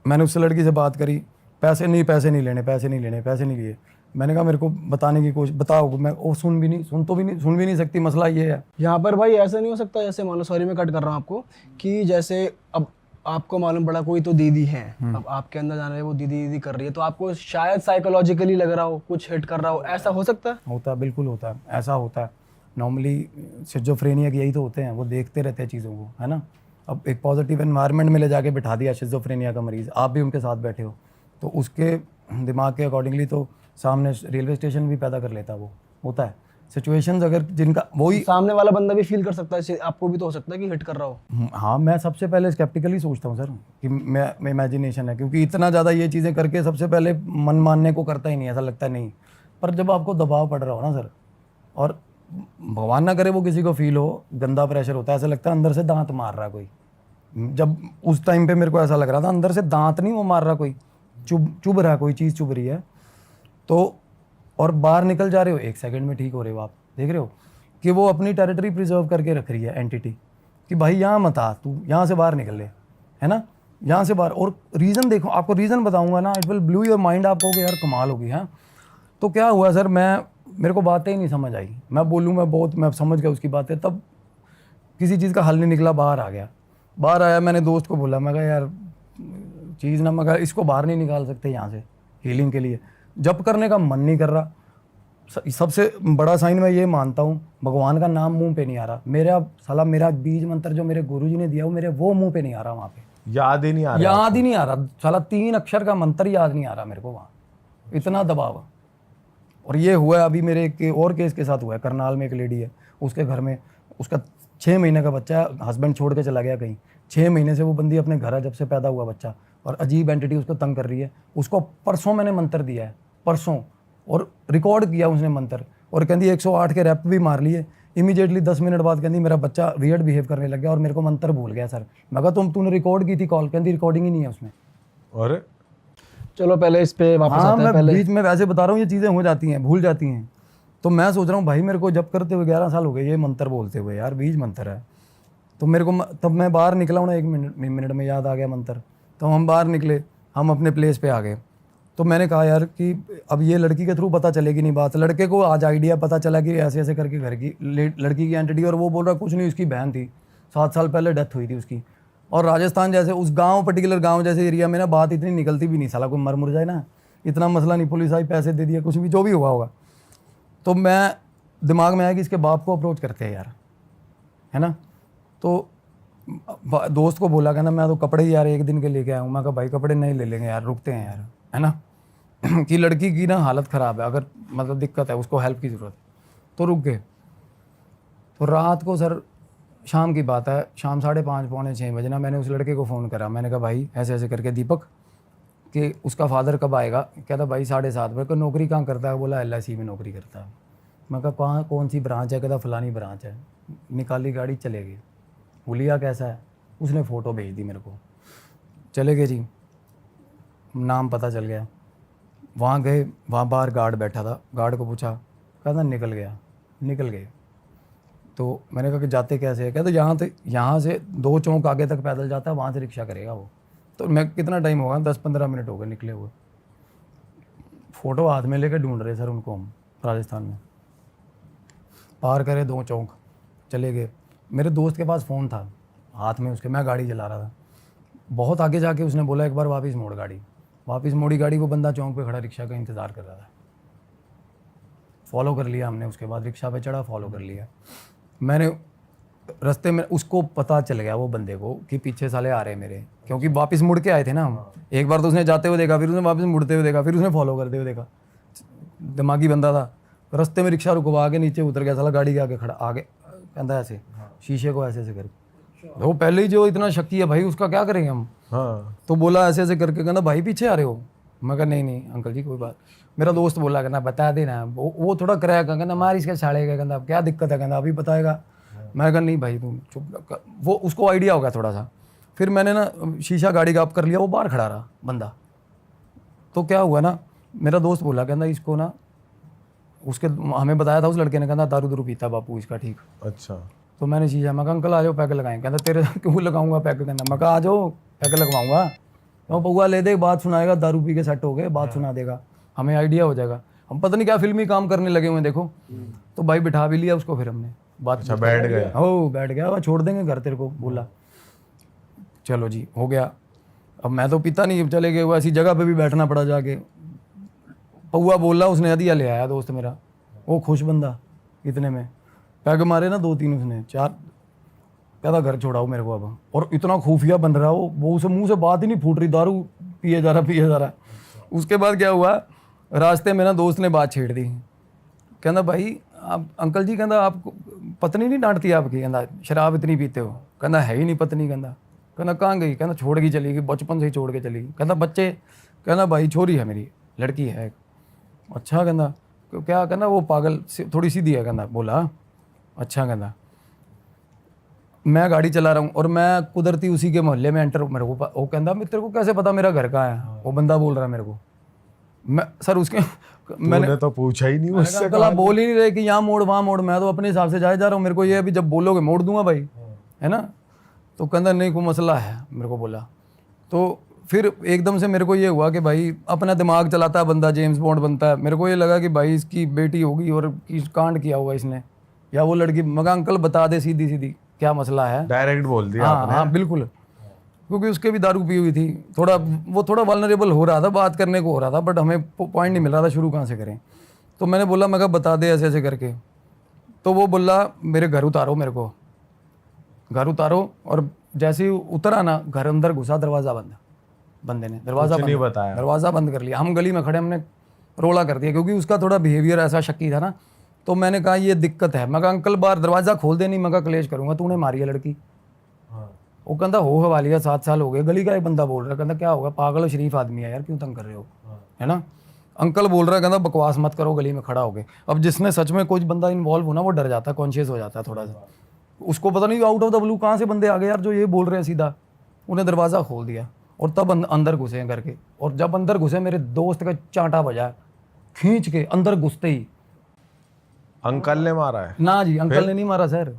मैंने उससे लड़की से बात करी, पैसे नहीं लेने, पैसे नहीं लिए। मैंने कहा मेरे को बताने की कोशिश, बताओ। मैं वो सुन भी नहीं सकती, मसला ये है। यहाँ पर भाई ऐसा नहीं हो सकता, जैसे मान लो, सॉरी मैं कट कर रहा हूँ आपको, कि जैसे अब आपको मालूम पड़ा कोई तो दीदी है, अब आपके अंदर जाने वो दीदी दीदी कर रही है, तो आपको शायद साइकोलॉजिकली लग रहा हो, कुछ हिट कर रहा हो, ऐसा हो सकता है? होता है, बिल्कुल होता है, ऐसा होता है। नॉर्मली शिज़ोफ्रेनिया के यही तो होते हैं, वो देखते रहते हैं चीज़ों को, है ना। अब एक पॉजिटिव एनवायरनमेंट में ले जाके बिठा दिया शिज़ोफ्रेनिया का मरीज़, आप भी उनके साथ बैठे हो, तो उसके दिमाग के अकॉर्डिंगली तो सामने रेलवे स्टेशन भी पैदा कर लेता है, वो होता है सिचुएशंस। अगर जिनका वही सामने वाला बंदा भी फील कर सकता है, आपको भी तो हो सकता है कि हिट कर रहा हो। हाँ, मैं सबसे पहले स्केप्टिकली सोचता हूँ सर कि मैं इमेजिनेशन है, क्योंकि इतना ज़्यादा ये चीज़ें करके सबसे पहले मन मानने को करता ही नहीं, ऐसा लगता नहीं। पर जब आपको दबाव पड़ रहा हो ना सर, और भगवान ना करे वो किसी को फील हो, गंदा प्रेशर होता है, ऐसा लगता है अंदर से दांत मार रहा है कोई। जब उस टाइम पे मेरे को ऐसा लग रहा था, अंदर से दांत नहीं वो मार रहा कोई, चुभ रहा है, कोई चीज़ चुभ रही है। तो और बाहर निकल जा रहे हो, 1 सेकंड में ठीक हो रहे हो आप, देख रहे हो कि वो अपनी टेरिटरी प्रिजर्व करके रख रही है एंटिटी, कि भाई यहाँ मत आ, तू यहाँ से बाहर निकल ले, है ना, यहाँ से बाहर। और रीज़न देखो, आपको रीज़न बताऊंगा ना, it will blue your mind, आप कहोगे यार कमाल होगी। हाँ, तो क्या हुआ सर, मेरे को बातें ही नहीं समझ आई, मैं समझ गया उसकी बातें, तब किसी चीज़ का हल नहीं निकला, बाहर आ गया। बाहर आया, मैंने दोस्त को बोला, मैं कहा यार चीज़ ना, मैं इसको बाहर नहीं निकाल सकते यहाँ से हीलिंग के लिए, जब करने का मन नहीं कर रहा। सबसे बड़ा साइन मैं ये मानता हूँ, भगवान का नाम मुंह पे नहीं आ रहा मेरा बीज मंत्र जो मेरे गुरुजी ने दिया वो मुंह पे नहीं आ रहा, वहाँ पे याद ही नहीं आ रहा, याद ही नहीं आ रहा साला, 3 अक्षर का मंत्र याद नहीं आ रहा मेरे को वहाँ, इतना दबाव। और ये हुआ अभी मेरे एक और केस के साथ हुआ है, करनाल में एक लेडी है, उसके घर में उसका 6 महीने का बच्चा है, हस्बैंड छोड़ के चला गया कहीं, 6 महीने से वो बंदी अपने घर है जब से पैदा हुआ बच्चा, और अजीब एंटिटी उसको तंग कर रही है। उसको परसों मैंने मंत्र दिया है, परसों, और रिकॉर्ड किया उसने मंत्र, और कहती 108 के रैप भी मार लिए। इमीडिएटली 10 मिनट बाद कहती मेरा बच्चा वियर्ड बिहेव करने लग गया और मेरे को मंत्र भूल गया सर। मैं कहा तूने रिकॉर्ड की थी कॉल, कहती रिकॉर्डिंग ही नहीं है उसमें। और चलो पहले इस पे वापस हाँ, आते हैं। मैं पहले बीच में वैसे बता रहा हूँ, ये चीज़ें हो जाती हैं, भूल जाती हैं। तो मैं सोच रहा हूँ भाई, मेरे को जब करते हुए 11 साल हो गए ये मंत्र बोलते हुए, यार बीज मंत्र है। तो मेरे को तब मैं बाहर निकला हूँ ना, 1 मिनट में याद आ गया मंत्र, तो हम बाहर निकले, हम अपने प्लेस पे आ गए। तो मैंने कहा यार कि अब ये लड़की के थ्रू पता चलेगी नहीं बात, लड़के को आज आइडिया पता चला कि ऐसे ऐसे करके घर की लड़की की एंटिटी, और वो बोल रहा कुछ नहीं, उसकी बहन थी, 7 साल पहले डेथ हुई थी उसकी। और राजस्थान जैसे उस गांव, पर्टिकुलर गांव जैसे एरिया में ना, बात इतनी निकलती भी नहीं, साला कोई मर मुर जाए ना, इतना मसला नहीं, पुलिस आई, पैसे दे दिया, कुछ भी जो भी हुआ होगा। तो मैं दिमाग में आया कि इसके बाप को अप्रोच करते हैं यार, है ना। तो दोस्त को बोला, कहना मैं तो कपड़े ही यार 1 दिन के लेके आया हूँ। मैं कहा भाई कपड़े नहीं ले लेंगे यार, रुकते हैं यार, है ना कि लड़की की ना हालत ख़राब है, अगर मतलब दिक्कत है, उसको हेल्प की ज़रूरत, तो रुक गए। तो रात को सर, शाम की बात है, शाम 5:30 पौने 6 बजे ना, मैंने उस लड़के को फ़ोन करा, मैंने कहा भाई ऐसे ऐसे करके दीपक, कि उसका फादर कब आएगा। कहता भाई 7:30 बजे। को नौकरी कहाँ करता है? बोला LIC में नौकरी करता है। मैं कहा कहाँ, कौन सी ब्रांच है? कहता फलानी ब्रांच है। निकाली गाड़ी, चले गए। हुलिया कैसा है? उसने फ़ोटो भेज दी मेरे को, चले गए जी, नाम पता चल गया। वहाँ गए, वहाँ बाहर गार्ड बैठा था, गार्ड को पूछा, कहता निकल गया, निकल गए। तो मैंने कहा कि जाते कैसे है? कहते यहाँ से 2 चौक आगे तक पैदल जाता है, वहाँ से रिक्शा करेगा वो। तो मैं कितना टाइम होगा, 10-15 मिनट हो गए निकले हुए। फ़ोटो हाथ में लेकर ढूंढ रहे सर उनको हम, राजस्थान में। पार करे 2 चौक, चले गए। मेरे दोस्त के पास फ़ोन था हाथ में उसके, मैं गाड़ी चला रहा था। बहुत आगे जाके उसने बोला एक बार वापस मोड़ गाड़ी, वापस मोड़ी गाड़ी। वो बंदा चौक पे खड़ा रिक्शा का इंतज़ार कर रहा था। फॉलो कर लिया हमने, उसके बाद रिक्शा पे चढ़ा, फॉलो कर लिया। मैंने रास्ते में, उसको पता चल गया वो बंदे को कि पीछे साले आ रहे हैं मेरे, क्योंकि वापस मुड़ के आए थे ना हम। एक बार तो उसने जाते हुए देखा, फिर उसने वापस मुड़ते हुए देखा, फिर उसने फॉलो करते हुए देखा। दिमागी बंदा था। रास्ते में रिक्शा रुकवा के नीचे उतर गया, साला गाड़ी के आगे खड़ा, आगे कहता ऐसे शीशे को ऐसे ऐसे करके। वो पहले ही जो इतना शक्की है भाई, उसका क्या करेंगे हम। हाँ। तो बोला ऐसे ऐसे करके, कहना भाई पीछे आ रहे हो? मैं कहा नहीं अंकल जी कोई बात। मेरा दोस्त बोला, कहना बता देना। वो थोड़ा क्रैक है, कहना मार इसके साड़े का, कहना क्या दिक्कत है, कहना अभी बताएगा। मैं कहा नहीं भाई तुम चुप। वो उसको आइडिया हो गया थोड़ा सा। फिर मैंने ना शीशा गाड़ी का अप कर लिया, वो बाहर खड़ा रहा बंदा। तो क्या हुआ ना, मेरा दोस्त बोला, कहना इसको ना, उसके हमें बताया था उस लड़के ने, कहना दारू दारू पीता बापू इसका, ठीक। अच्छा। तो मैंने शीशा, मैं कहा अंकल आ जाओ पैक लगाएं। कहता तेरे साथ क्यों लगाऊंगा पैक? कहना मैं कहा आ जाओ पैक लगवाऊंगा। तो पौआ ले दे, बात सुनाएगा, दारू पी के सेट हो गए, बात सुना देगा, हमें आइडिया हो जाएगा। हम पता नहीं क्या फिल्मी काम करने लगे हुए हैं देखो। तो भाई बिठा भी लिया उसको, फिर हमने बात अच्छा बैठ गए। हो बैठ गया, वह छोड़ देंगे घर तेरे को, बोला चलो जी हो गया। अब मैं तो पीता नहीं, चले गए, वो ऐसी जगह पे भी बैठना पड़ा जाके। पौआ बोला उसने, हदिया ले आया दोस्त मेरा, वो खुश बंदा, इतने में पैग मारे ना 2-3 उसने, 4, कहता घर छोड़ाओ मेरे को अब। और इतना खुफिया बन रहा वो उसे मुंह से बात ही नहीं फूट रही, दारू पिए जा रहा। उसके बाद क्या हुआ, रास्ते में ना दोस्त ने बात छेड़ दी, कहना भाई आप अंकल जी, कहना आप पत्नी नहीं डांटती आपकी, कहना शराब इतनी पीते हो, कहना है ही नहीं पत्नी, कहना कहाँ गई, कहना छोड़ के चली गई, बचपन से ही छोड़ के चली गई, कहना बच्चे, कहना भाई छोरी है मेरी, लड़की है। अच्छा कहना क्या, कहना वो पागल थोड़ी सीधी है, कहना बोला अच्छा, कहना मैं गाड़ी चला रहा हूँ और मैं कुदरती उसी के मोहल्ले में एंटर, मेरे को वो कहना तेरे को कैसे पता मेरा घर कहाँ है, वो बंदा बोल रहा है मेरे को। मैं सर उसके मैंने तो पूछा ही नहीं उससे, अंकल आप बोल ही नहीं रहे कि यहाँ मोड़ वहाँ मोड़, मैं तो अपने हिसाब से जाए जा रहा हूँ, मेरे को ये अभी जब बोलोगे मोड़ दूंगा भाई, है ना। तो कहना नहीं कोई मसला है, मेरे को बोला। तो फिर एकदम से मेरे को ये हुआ कि भाई अपना दिमाग चलाता है बंदा, जेम्स बॉन्ड बनता है। मेरे को ये लगा कि भाई इसकी बेटी होगी और कांड किया होगा इसने, या वो लड़की। मगर अंकल बता दे सीधी सीधी क्या मसला है, डायरेक्ट बोल दिया हाँ हाँ बिल्कुल, क्योंकि उसके भी दारू पी हुई थी, वो थोड़ा वल्नरेबल हो रहा था, बात करने को हो रहा था, बट हमें पॉइंट नहीं मिल रहा था शुरू कहाँ से करें। तो मैंने बोला, मैं कहा बता दे ऐसे ऐसे करके। तो वो बोला मेरे घर उतारो, मेरे को घर उतारो। और जैसे ही उतरा ना, घर अंदर घुसा, दरवाज़ा बंद, बंदे ने दरवाज़ा नहीं बताया, दरवाज़ा बंद कर लिया। हम गली में खड़े, हमने रोला कर दिया, क्योंकि उसका थोड़ा बिहेवियर ऐसा शक्की था ना। तो मैंने कहा ये दिक्कत है, मैं कहा अंकल बाहर दरवाज़ा खोल दे, नहीं मैं कहा क्लेश करूँगा, तूने मारी है लड़की। वो कहता हो हवाली है, 7 साल हो गए, गली का एक बंदा बोल रहा है, कहता क्या होगा, पागल हो, शरीफ आदमी है यार, क्यों तंग कर रहे हो, है ना। अंकल बोल रहा है, कहता बकवास मत करो, गली में खड़ा हो गए। अब जिसने सच में कोई बंदा इन्वॉल्व हो ना, वो डर जाता है, कॉन्शियस हो जाता है थोड़ा सा। उसको पता नहीं आउट ऑफ द ब्लू कहाँ से बंदे आ गए यार जो ये बोल रहे हैं सीधा। उन्हें दरवाज़ा खोल दिया और तब अंदर घुसे हैं करके। और जब अंदर घुसे, मेरे दोस्त का चांटा बजा, खींच के अंदर घुसते ही। अंकल ने मारा है? ना जी, अंकल ने नहीं मारा सर,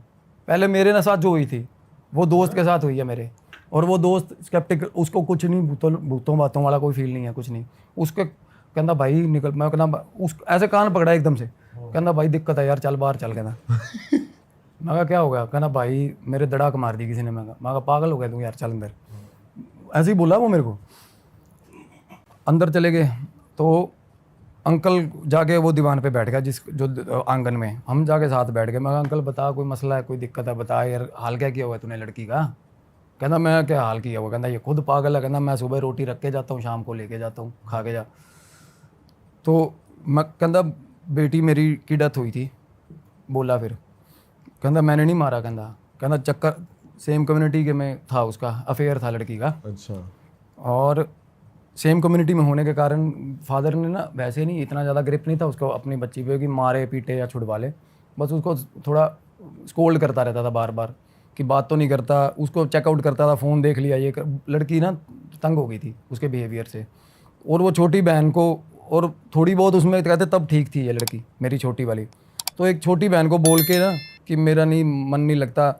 पहले मेरे ना साथ जो हुई थी वो दोस्त के साथ हुई है मेरे। और वो दोस्त स्केप्टिक, उसको कुछ नहीं, भूतों बातों वाला कोई फील नहीं है, कुछ नहीं। उसके कहना भाई निकल, मैं कहना उस ऐसे कान पकड़ा एकदम से, कहना भाई दिक्कत है यार, चल बाहर चल, कहना। मैं कहा क्या हो गया, कहना भाई मेरे दड़ाक मार दी किसी ने। मैं कहा पागल हो गया तू यार, चल अंदर, ऐसे ही बोला वो मेरे को। अंदर चले गए तो अंकल जाके वो दीवान पे बैठ गया, जो आंगन में, हम जाके साथ बैठ गए। मैं कहा अंकल बता, कोई मसला है, कोई दिक्कत है, बता यार, हाल क्या किया हुआ है तूने लड़की का। कहना मैं क्या हाल किया हुआ, कहना ये खुद पागल है, कहना मैं सुबह रोटी रख के जाता हूँ, शाम को लेके जाता हूँ, खा के जा। तो मैं कहता बेटी मेरी की डेथ हुई थी, बोला फिर। कहता मैंने नहीं मारा, कहना चक्कर सेम कम्युनिटी के में था, उसका अफेयर था लड़की का। अच्छा। और सेम कम्युनिटी में होने के कारण फादर ने ना वैसे नहीं इतना ज़्यादा ग्रिप नहीं था उसको अपनी बच्ची पे कि मारे पीटे या छुड़वा ले, बस उसको थोड़ा स्कोल्ड करता रहता था बार बार कि बात तो नहीं करता, उसको चेकआउट करता था, फ़ोन देख लिया ये लड़की ना तंग हो गई थी उसके बिहेवियर से। और वो छोटी बहन को, और थोड़ी बहुत उसमें कहते तब ठीक थी ये लड़की मेरी छोटी वाली, तो एक छोटी बहन को बोल के ना कि मेरा नहीं मन नहीं लगता,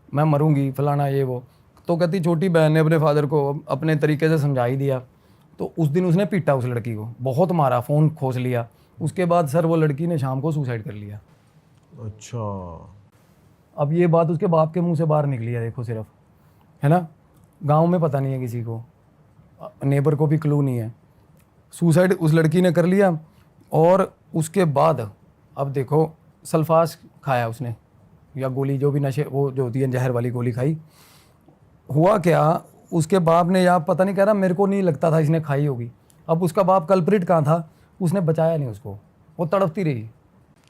मैं मरूंगी, फलाना ये वो। तो कहती छोटी बहन ने अपने फादर को अपने तरीके से समझा ही दिया। तो उस दिन उसने पीटा उस लड़की को, बहुत मारा, फ़ोन खोस लिया। उसके बाद सर वो लड़की ने शाम को सुसाइड कर लिया। अच्छा। अब ये बात उसके बाप के मुंह से बाहर निकली है, देखो सिर्फ, है ना। गांव में पता नहीं है किसी को, नेबर को भी क्लू नहीं है। सुसाइड उस लड़की ने कर लिया। और उसके बाद अब देखो सल्फास खाया उसने, या गोली जो भी नशे, वो जो होती है जहर वाली गोली खाई। हुआ क्या, उसके बाप ने, या पता नहीं, कह रहा मेरे को नहीं लगता था इसने खाई होगी। अब उसका बाप कल्प्रिट कहाँ था, उसने बचाया नहीं उसको, वो तड़पती रही,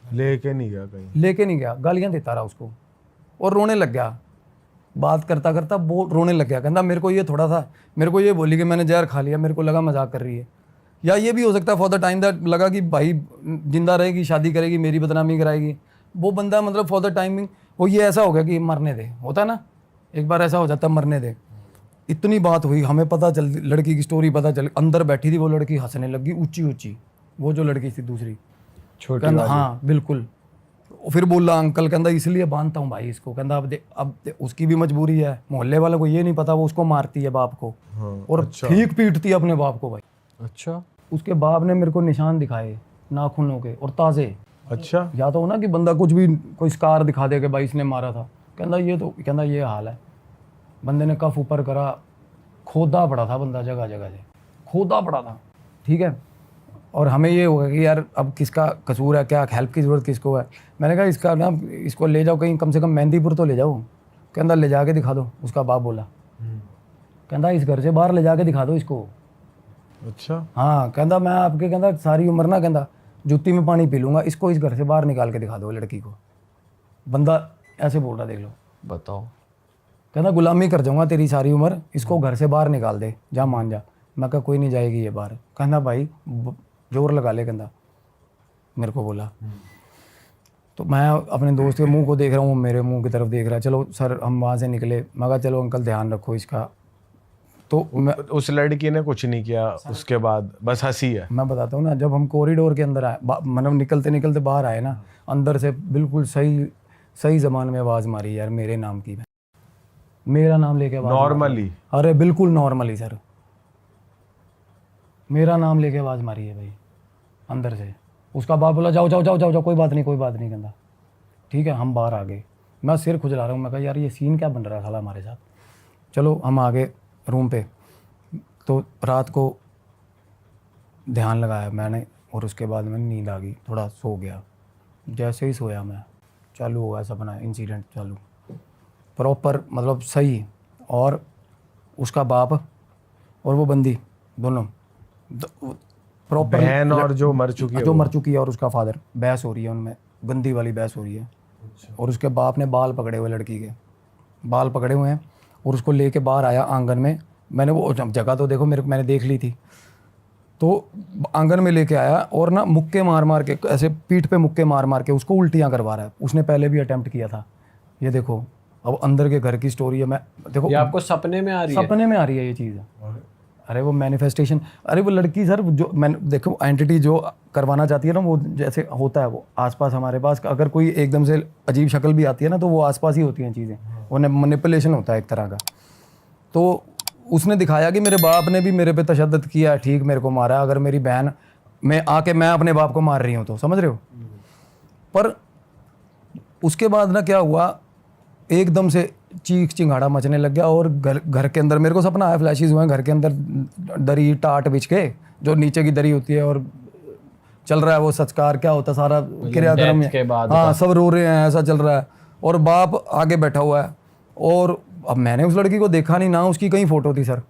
लेके नहीं गया कहीं, लेके नहीं गया, गालियाँ देता रहा उसको और रोने लग गया। बात करता करता वो रोने लग गया, कहता मेरे को ये थोड़ा था, मेरे को ये बोली कि मैंने जहर खा लिया, मेरे को लगा मजाक कर रही है। या ये भी हो सकता है फॉर द टाइम दैट लगा कि भाई जिंदा रहेगी, शादी करेगी, मेरी बदनामी कराएगी। वो बंदा मतलब फॉर द टाइमिंग वो ये ऐसा हो गया कि मरने दे, होता ना एक बार ऐसा हो जाता, मरने दे। इतनी बात हुई, हमें पता चल, लड़की की स्टोरी पता चल, अंदर बैठी थी वो लड़की, हंसने लगी ऊंची ऊंची, वो जो लड़की थी दूसरी छोटी कहना, वाली। हाँ बिल्कुल। फिर बोला अंकल, कहता इसलिए बांधता हूँ भाई इसको, कहता अब उसकी भी मजबूरी है, मोहल्ले वालों को ये नहीं पता वो उसको मारती है बाप को, हाँ, और अच्छा। ठीक पीटती है अपने बाप को भाई। अच्छा। उसके बाप ने मेरे को निशान दिखाए नाखूनों के और ताज़े। अच्छा या तो हो ना कि बंदा कुछ भी कोई स्कार दिखा दे कि भाई इसने मारा था, कहना ये तो कहना ये हाल है। बंदे ने कफ ऊपर करा, खोदा पड़ा था बंदा, जगह जगह से खोदा पड़ा था, ठीक है। और हमें ये होगा कि यार अब किसका कसूर है, क्या हेल्प की ज़रूरत किसको है। मैंने कहा इसका ना इसको ले जाओ कहीं, कम से कम मेहंदीपुर तो ले जाओ। कहता ले जाके दिखा दो, उसका बाप बोला। कहता इस घर से बाहर ले जाके दिखा दो इसको। अच्छा हाँ कहता मैं आपके कहता सारी उम्र ना कहता जूती में पानी पी लूँगा, इसको इस घर से बाहर निकाल के दिखा दो लड़की को। बंदा ऐसे बोल रहा, देख लो। बताओ। कहता गुलामी कर जाऊंगा तेरी सारी उम्र, इसको घर से बाहर निकाल दे, जा मान जा। मैं कहा कोई नहीं जाएगी ये बाहर। कहता भाई जोर लगा ले, कहता मेरे को बोला। तो मैं अपने दोस्त के मुंह को देख रहा हूँ, मेरे मुंह की तरफ देख रहा है। चलो सर हम वहाँ से निकले, मैं कहा चलो अंकल ध्यान रखो इसका। तो मैं उस लड़की ने कुछ नहीं किया उसके बाद, बस हंसी है। मैं बताता हूँ ना, जब हम कॉरिडोर के अंदर आए, मतलब निकलते निकलते बाहर आए ना, अंदर से बिल्कुल सही सही ज़बान में आवाज़ मारी यार मेरे नाम की। मेरा नाम लेके आवाज़ नॉर्मली? मारी। अरे बिल्कुल नॉर्मली सर, मेरा नाम लेके आवाज़ मारी है भाई अंदर से। उसका बाप बोला जाओ जाओ जाओ जाओ जाओ, कोई बात नहीं कोई बात नहीं, कहता ठीक है। हम बाहर आ गए, मैं सिर खुजला रहा हूँ। मैं कहा यार ये सीन क्या बन रहा है साला हमारे साथ। चलो हम आ गए रूम पे। तो रात को ध्यान लगाया मैंने और उसके बाद मैंने नींद आ गई, थोड़ा सो गया। जैसे ही सोया मैं, चालू हुआ सपना, इंसिडेंट चालू प्रॉपर, मतलब सही। और उसका बाप और वो बंदी दोनों प्रॉपर, बहन और जो मर चुकी है, जो मर चुकी है और उसका फादर, बहस हो रही है उनमें, गंदी वाली बहस हो रही है। और उसके बाप ने बाल पकड़े हुए, लड़की के बाल पकड़े हुए हैं और उसको लेके बाहर आया आंगन में। मैंने वो जगह तो देखो मैंने देख ली थी। तो आंगन में लेके आया और ना मुक्के मार मार के, ऐसे पीठ पे मुक्के मार मार के उसको उल्टियाँ करवा रहा है। उसने पहले भी अटेम्प्ट किया था। ये देखो अब अंदर के घर की स्टोरी है। मैं देखो ये आपको सपने में आ रही है? सपने में आ रही है ये चीज़। अरे वो मैनिफेस्टेशन, अरे वो लड़की सर जो मैंने देखो एंटिटी जो करवाना चाहती है ना, वो जैसे होता है वो आसपास हमारे पास, अगर कोई एकदम से अजीब शक्ल भी आती है ना तो वो आसपास ही होती हैं चीज़ें, वो मैनिपुलेशन होता है एक तरह का। तो उसने दिखाया कि मेरे बाप ने भी मेरे पे तशद्दुद किया, ठीक मेरे को मारा। अगर मेरी बहन मैं अपने बाप को मार रही हूँ तो समझ रहे हो। पर उसके बाद ना क्या हुआ, एकदम से चीख चिंगाड़ा मचने लग गया। और घर के अंदर मेरे को सपना आया, फ्लैशेस हुए घर के अंदर, दरी टाट बिछ के, जो नीचे की दरी होती है, और चल रहा है वो संस्कार क्या होता है सारा क्रियाक्रम के बाद हाँ सब रो रहे हैं, ऐसा चल रहा है। और बाप आगे बैठा हुआ है। और अब मैंने उस लड़की को देखा नहीं ना, उसकी कहीं फोटो थी सर।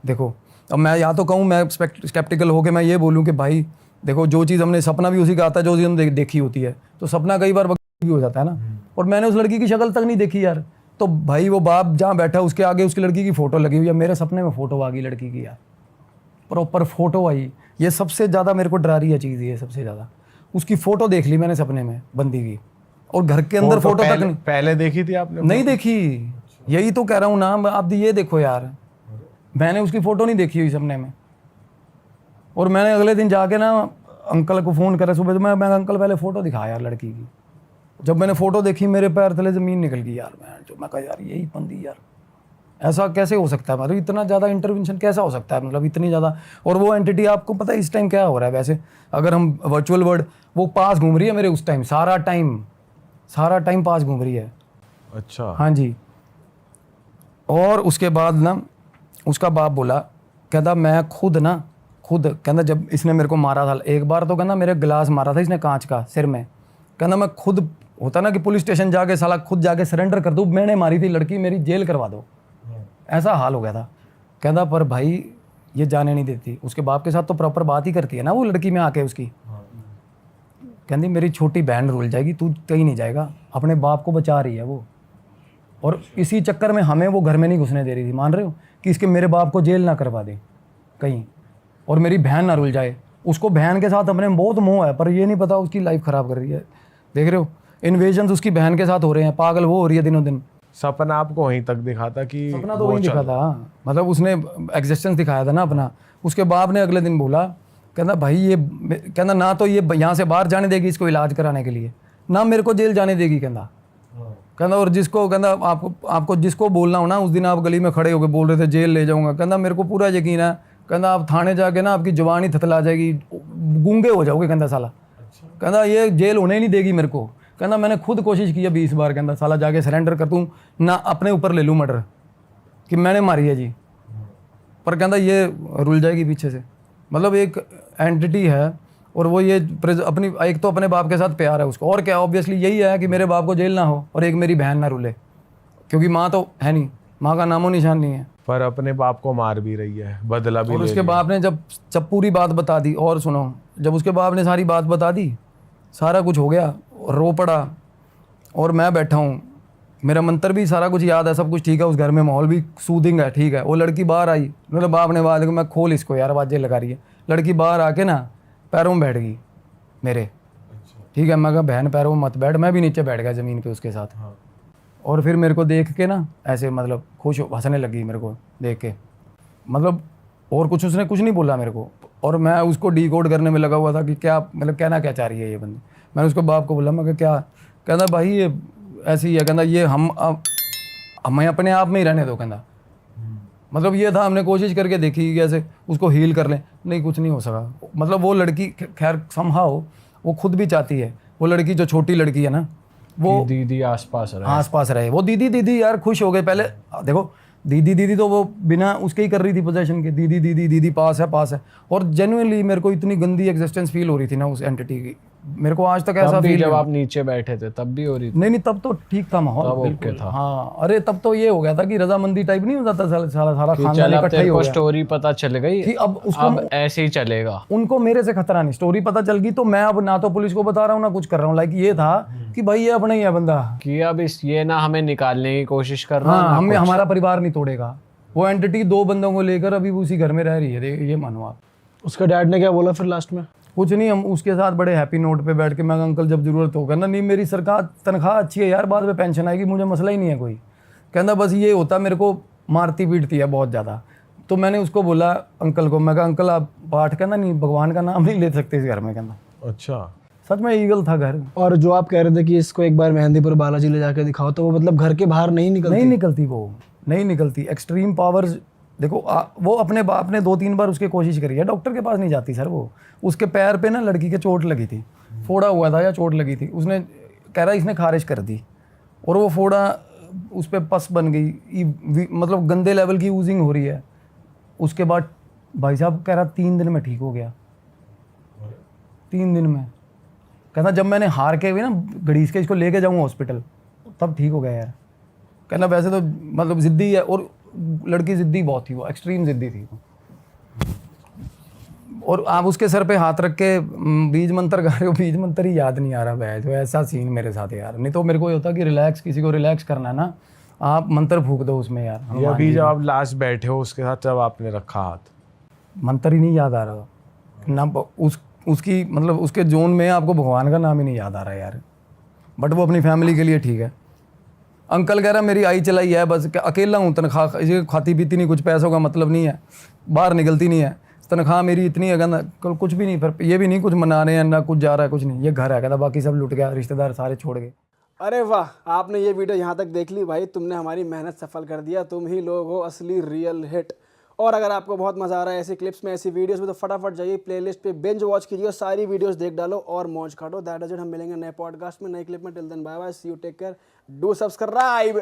देखो अब मैं या तो कहूँ, मैं स्केप्टिकल होकर मैं ये बोलूँ कि भाई देखो जो चीज़ हमने, सपना भी उसी का आता है जो चीज़ हमने देखी होती है, तो सपना कई बार भी हो जाता है ना। और मैंने उस लड़की की शक्ल तक नहीं देखी यार। तो भाई वो बाप जहाँ बैठा उसके आगे उसकी लड़की की फ़ोटो लगी हुई है। मेरे सपने में फ़ोटो आ गई लड़की की यार, प्रॉपर फ़ोटो आई। ये सबसे ज़्यादा मेरे को डरा रही है चीज़, ये सबसे ज़्यादा। उसकी फ़ोटो देख ली मैंने सपने में, बंदी की, और घर के अंदर फ़ोटो तक नहीं। पहले देखी थी आपने? नहीं देखी, यही तो कह रहा हूँ ना। आप ये देखो यार, मैंने उसकी फ़ोटो नहीं देखी हुई सपने में। और मैंने अगले दिन जाके ना अंकल को फ़ोन करा सुबह, तो मैं अंकल पहले फ़ोटो दिखाया यार लड़की की। जब मैंने फ़ोटो देखी मेरे पैर तले ज़मीन निकल गई यार। मैं कहा यार यही बंदी यार, ऐसा कैसे हो सकता है, मतलब इतना ज़्यादा इंटरवेंशन कैसा हो सकता है, मतलब इतनी ज़्यादा। और वो एंटिटी आपको पता है इस टाइम क्या हो रहा है वैसे, अगर हम वर्चुअल वर्ल्ड, वो पास घूम रही है मेरे उस टाइम, सारा टाइम पास घूम रही है। अच्छा हाँ जी। और उसके बाद ना उसका बाप बोला, कहता मैं खुद कहता जब इसने मेरे को मारा था एक बार, तो कहता मेरे गिलास मारा था इसने कांच का सिर में। कहता मैं खुद, होता ना कि पुलिस स्टेशन जाके साला खुद जाके सरेंडर कर दूँ, मैंने मारी थी लड़की, मेरी जेल करवा दो, ऐसा हाल हो गया था। कहता पर भाई ये जाने नहीं देती। उसके बाप के साथ तो प्रॉपर बात ही करती है ना वो लड़की में आके उसकी। कहती मेरी छोटी बहन रुल जाएगी, तू कहीं नहीं जाएगा, अपने बाप को बचा रही है वो। और इसी चक्कर में हमें वो घर में नहीं घुसने दे रही थी, मान रहे हो, कि इसके मेरे बाप को जेल ना करवा दे कहीं, और मेरी बहन ना रुल जाए। उसको बहन के साथ अपने बहुत मोह है, पर ये नहीं पता उसकी लाइफ ख़राब कर रही है। देख रहे हो इन्वेजन्स उसकी बहन के साथ हो रहे हैं, पागल वो हो रही है दिनों दिन। सपना आपको वहीं तक दिखा था कि सपना तो वहीं दिखा था, मतलब उसने एग्जिस्टेंस दिखाया था ना अपना। उसके बाप ने अगले दिन बोला, कहता भाई ये, कहता ना तो ये यहाँ से बाहर जाने देगी इसको इलाज कराने के लिए, ना मेरे को जेल जाने देगी। कहता और जिसको, कहता आपको जिसको बोलना हो ना, उस दिन आप गली में खड़े होकर बोल रहे थे जेल ले जाऊंगा, कहता मेरे को पूरा यकीन है, कहता आप थाने जाके ना आपकी जुबान ही थतला जाएगी, गूंगे हो जाओगे कहता साला। कहता ये जेल होने ही नहीं देगी मेरे को। कहता मैंने खुद कोशिश की है 20 बार, कहता साला जाके सरेंडर कर दूँ ना, अपने ऊपर ले लूँ मर्डर कि मैंने मारी है जी, पर कहता ये रुल जाएगी पीछे से। मतलब एक एंटिटी है और वो ये अपनी, एक तो अपने बाप के साथ प्यार है उसको, और क्या ऑब्वियसली यही है कि मेरे बाप को जेल ना हो और एक मेरी बहन ना रुले, क्योंकि माँ तो है नहीं, माँ का नामो निशान नहीं है। पर अपने बाप को मार भी रही है, बदला भी और ले उसके लिया। बाप ने जब पूरी बात बता दी, और सुनो, जब उसके बाप ने सारी बात बता दी, सारा कुछ हो गया, रो पड़ा, और मैं बैठा हूँ, मेरा मंत्र भी सारा कुछ याद है, सब कुछ ठीक है, उस घर में माहौल भी सूदिंग है, ठीक है। वो लड़की बाहर आई, मेरे बाप ने बात, मैं खोल इसको यार, आवाज़ें लगा रही है। लड़की बाहर आके ना पैरों में बैठ गई मेरे, ठीक है। मैं कहा बहन पैरों में मत बैठ, मैं भी नीचे बैठ गया ज़मीन पे उसके साथ। और फिर मेरे को देख के ना ऐसे मतलब खुश हंसने लगी मेरे को देख के, मतलब और कुछ उसने कुछ नहीं बोला मेरे को, और मैं उसको डिकोड करने में लगा हुआ था कि क्या मतलब कहना क्या चाह रही है ये बंदी। मैंने उसको बाप को बोला, मैं क्या, कहता भाई ये ऐसी है, कहता ये हमें अपने आप में ही रहने दो, कहता मतलब ये था, हमने कोशिश करके देखी कि ऐसे उसको हील कर लें, नहीं कुछ नहीं हो सका। मतलब वो लड़की खैर समहाउ वो खुद भी चाहती है, वो लड़की जो छोटी लड़की है ना, वो दीदी आसपास रहे। आसपास रहे। वो दीदी दीदी यार खुश हो गए पहले, देखो दीदी दीदी तो वो बिना उसके ही कर रही थी पोजेशन के, दीदी दीदी दीदी पास है। और जेन्युइनली मेरे को इतनी गंदी एग्जिस्टेंस फील हो रही थी ना उस एंटिटी की, मेरे को आज तक ऐसा फील। जब आप नीचे बैठे थे तब भी हो रही थी? नहीं तब तो ठीक था माहौल, तब बिल्कुल ओके था। हाँ, अरे तब तो ये हो गया था कि रजामंदी टाइप नहीं हो जाता, सारा खानदान चल अब इकट्ठा ही तेरे हो को गया स्टोरी पता चल गई कि अब उसको, अब ऐसे ही चलेगा। उनको मेरे से खतरा नहीं, स्टोरी पता चल गई तो मैं अब ना तो पुलिस को बता रहा हूँ ना कुछ कर रहा हूँ। लाइक ये था कि भाई ये अपना ही है बंदा, कि अब इस ये ना हमें निकालने की कोशिश कर रहा हाँ ना हमें, कुछ। हमारा परिवार नहीं तोड़ेगा। वो एंटिटी 2 बंदों को लेकर अभी उसी घर में रह रही है, ये मानो आप। उसका डैड ने क्या बोला फिर लास्ट में? कुछ नहीं, हम उसके साथ बड़े हैप्पी नोट पे बैठ के, मैं अंकल जब जरूरत होगा ना, नहीं मेरी सरकार तनख्वाह अच्छी है यार, बाद में पेंशन आएगी, मुझे मसला ही नहीं है कोई। कहना बस ये होता मेरे को मारती पीटती है बहुत ज़्यादा। तो मैंने उसको बोला अंकल को, मैं कहा अंकल आप पाठ करना नहीं, भगवान का नाम नहीं ले सकते इस घर में। कहना अच्छा, सच में ईगल था घर। और जो आप कह रहे थे कि इसको एक बार मेहंदीपुर बालाजी ले जाके दिखाओ, तो वो मतलब घर के बाहर नहीं निकलती? वो नहीं निकलती। एक्सट्रीम पावर्स देखो, वो अपने बाप ने 2-3 बार उसकी कोशिश करी है, डॉक्टर के पास नहीं जाती सर वो। उसके पैर पे ना लड़की के चोट लगी थी, फोड़ा हुआ था या चोट लगी थी, उसने कह रहा इसने खारिज कर दी, और वो फोड़ा उस पर पस बन गई, मतलब गंदे लेवल की यूजिंग हो रही है। उसके बाद भाई साहब कह रहा 3 दिन में ठीक हो गया, 3 दिन में। कहना जब मैंने हार के भी ना घड़ीस के इसको लेके जाऊँगा हॉस्पिटल, तब ठीक हो गया यार। कहना वैसे तो मतलब ज़िद्दी है, और लड़की ज़िद्दी बहुत थी, वो एक्सट्रीम ज़िद्दी थी। और आप उसके सर पे हाथ रख के बीज मंत्र गा रहे हो, बीज मंत्र ही याद नहीं आ रहा है, तो ऐसा सीन मेरे साथ है यार। नहीं तो मेरे को ये होता कि रिलैक्स, किसी को रिलैक्स करना है ना, आप मंत्र फूक दो उसमें यार। ये अभी जब आप लास्ट बैठे हो उसके साथ, जब आपने रखा हाथ, मंत्र ही नहीं याद आ रहा ना, उसकी मतलब उसके जोन में आपको भगवान का नाम ही नहीं याद आ रहा यार। बट वो अपनी फैमिली के लिए ठीक है। अंकल कह रहा मेरी आई चलाई है, बस अकेला हूँ, तनख्वाह ये खाती पीती नहीं, कुछ पैसों का मतलब नहीं है, बाहर निकलती नहीं है, तनख्वाह मेरी इतनी है, कहना कुछ भी नहीं, फिर ये भी नहीं कुछ मना रहे हैं ना कुछ जा रहा है, कुछ नहीं, ये घर है, कहता बाकी सब लुट गया, रिश्तेदार सारे छोड़ गए। अरे वाह, आपने ये वीडियो यहाँ तक देख ली भाई, तुमने हमारी मेहनत सफल कर दिया, तुम ही लोग हो असली रियल हिट। और अगर आपको बहुत मजा आ रहा है ऐसी क्लिप्स में, ऐसी वीडियोस में, तो फटाफट जाइए प्लेलिस्ट पे बिंज वॉच कीजिए, सारी वीडियोस देख डालो और मौज काटो। That is it. हम मिलेंगे नए पॉडकास्ट में, नए क्लिप में। Till then bye bye, see you, take care, do subscribe.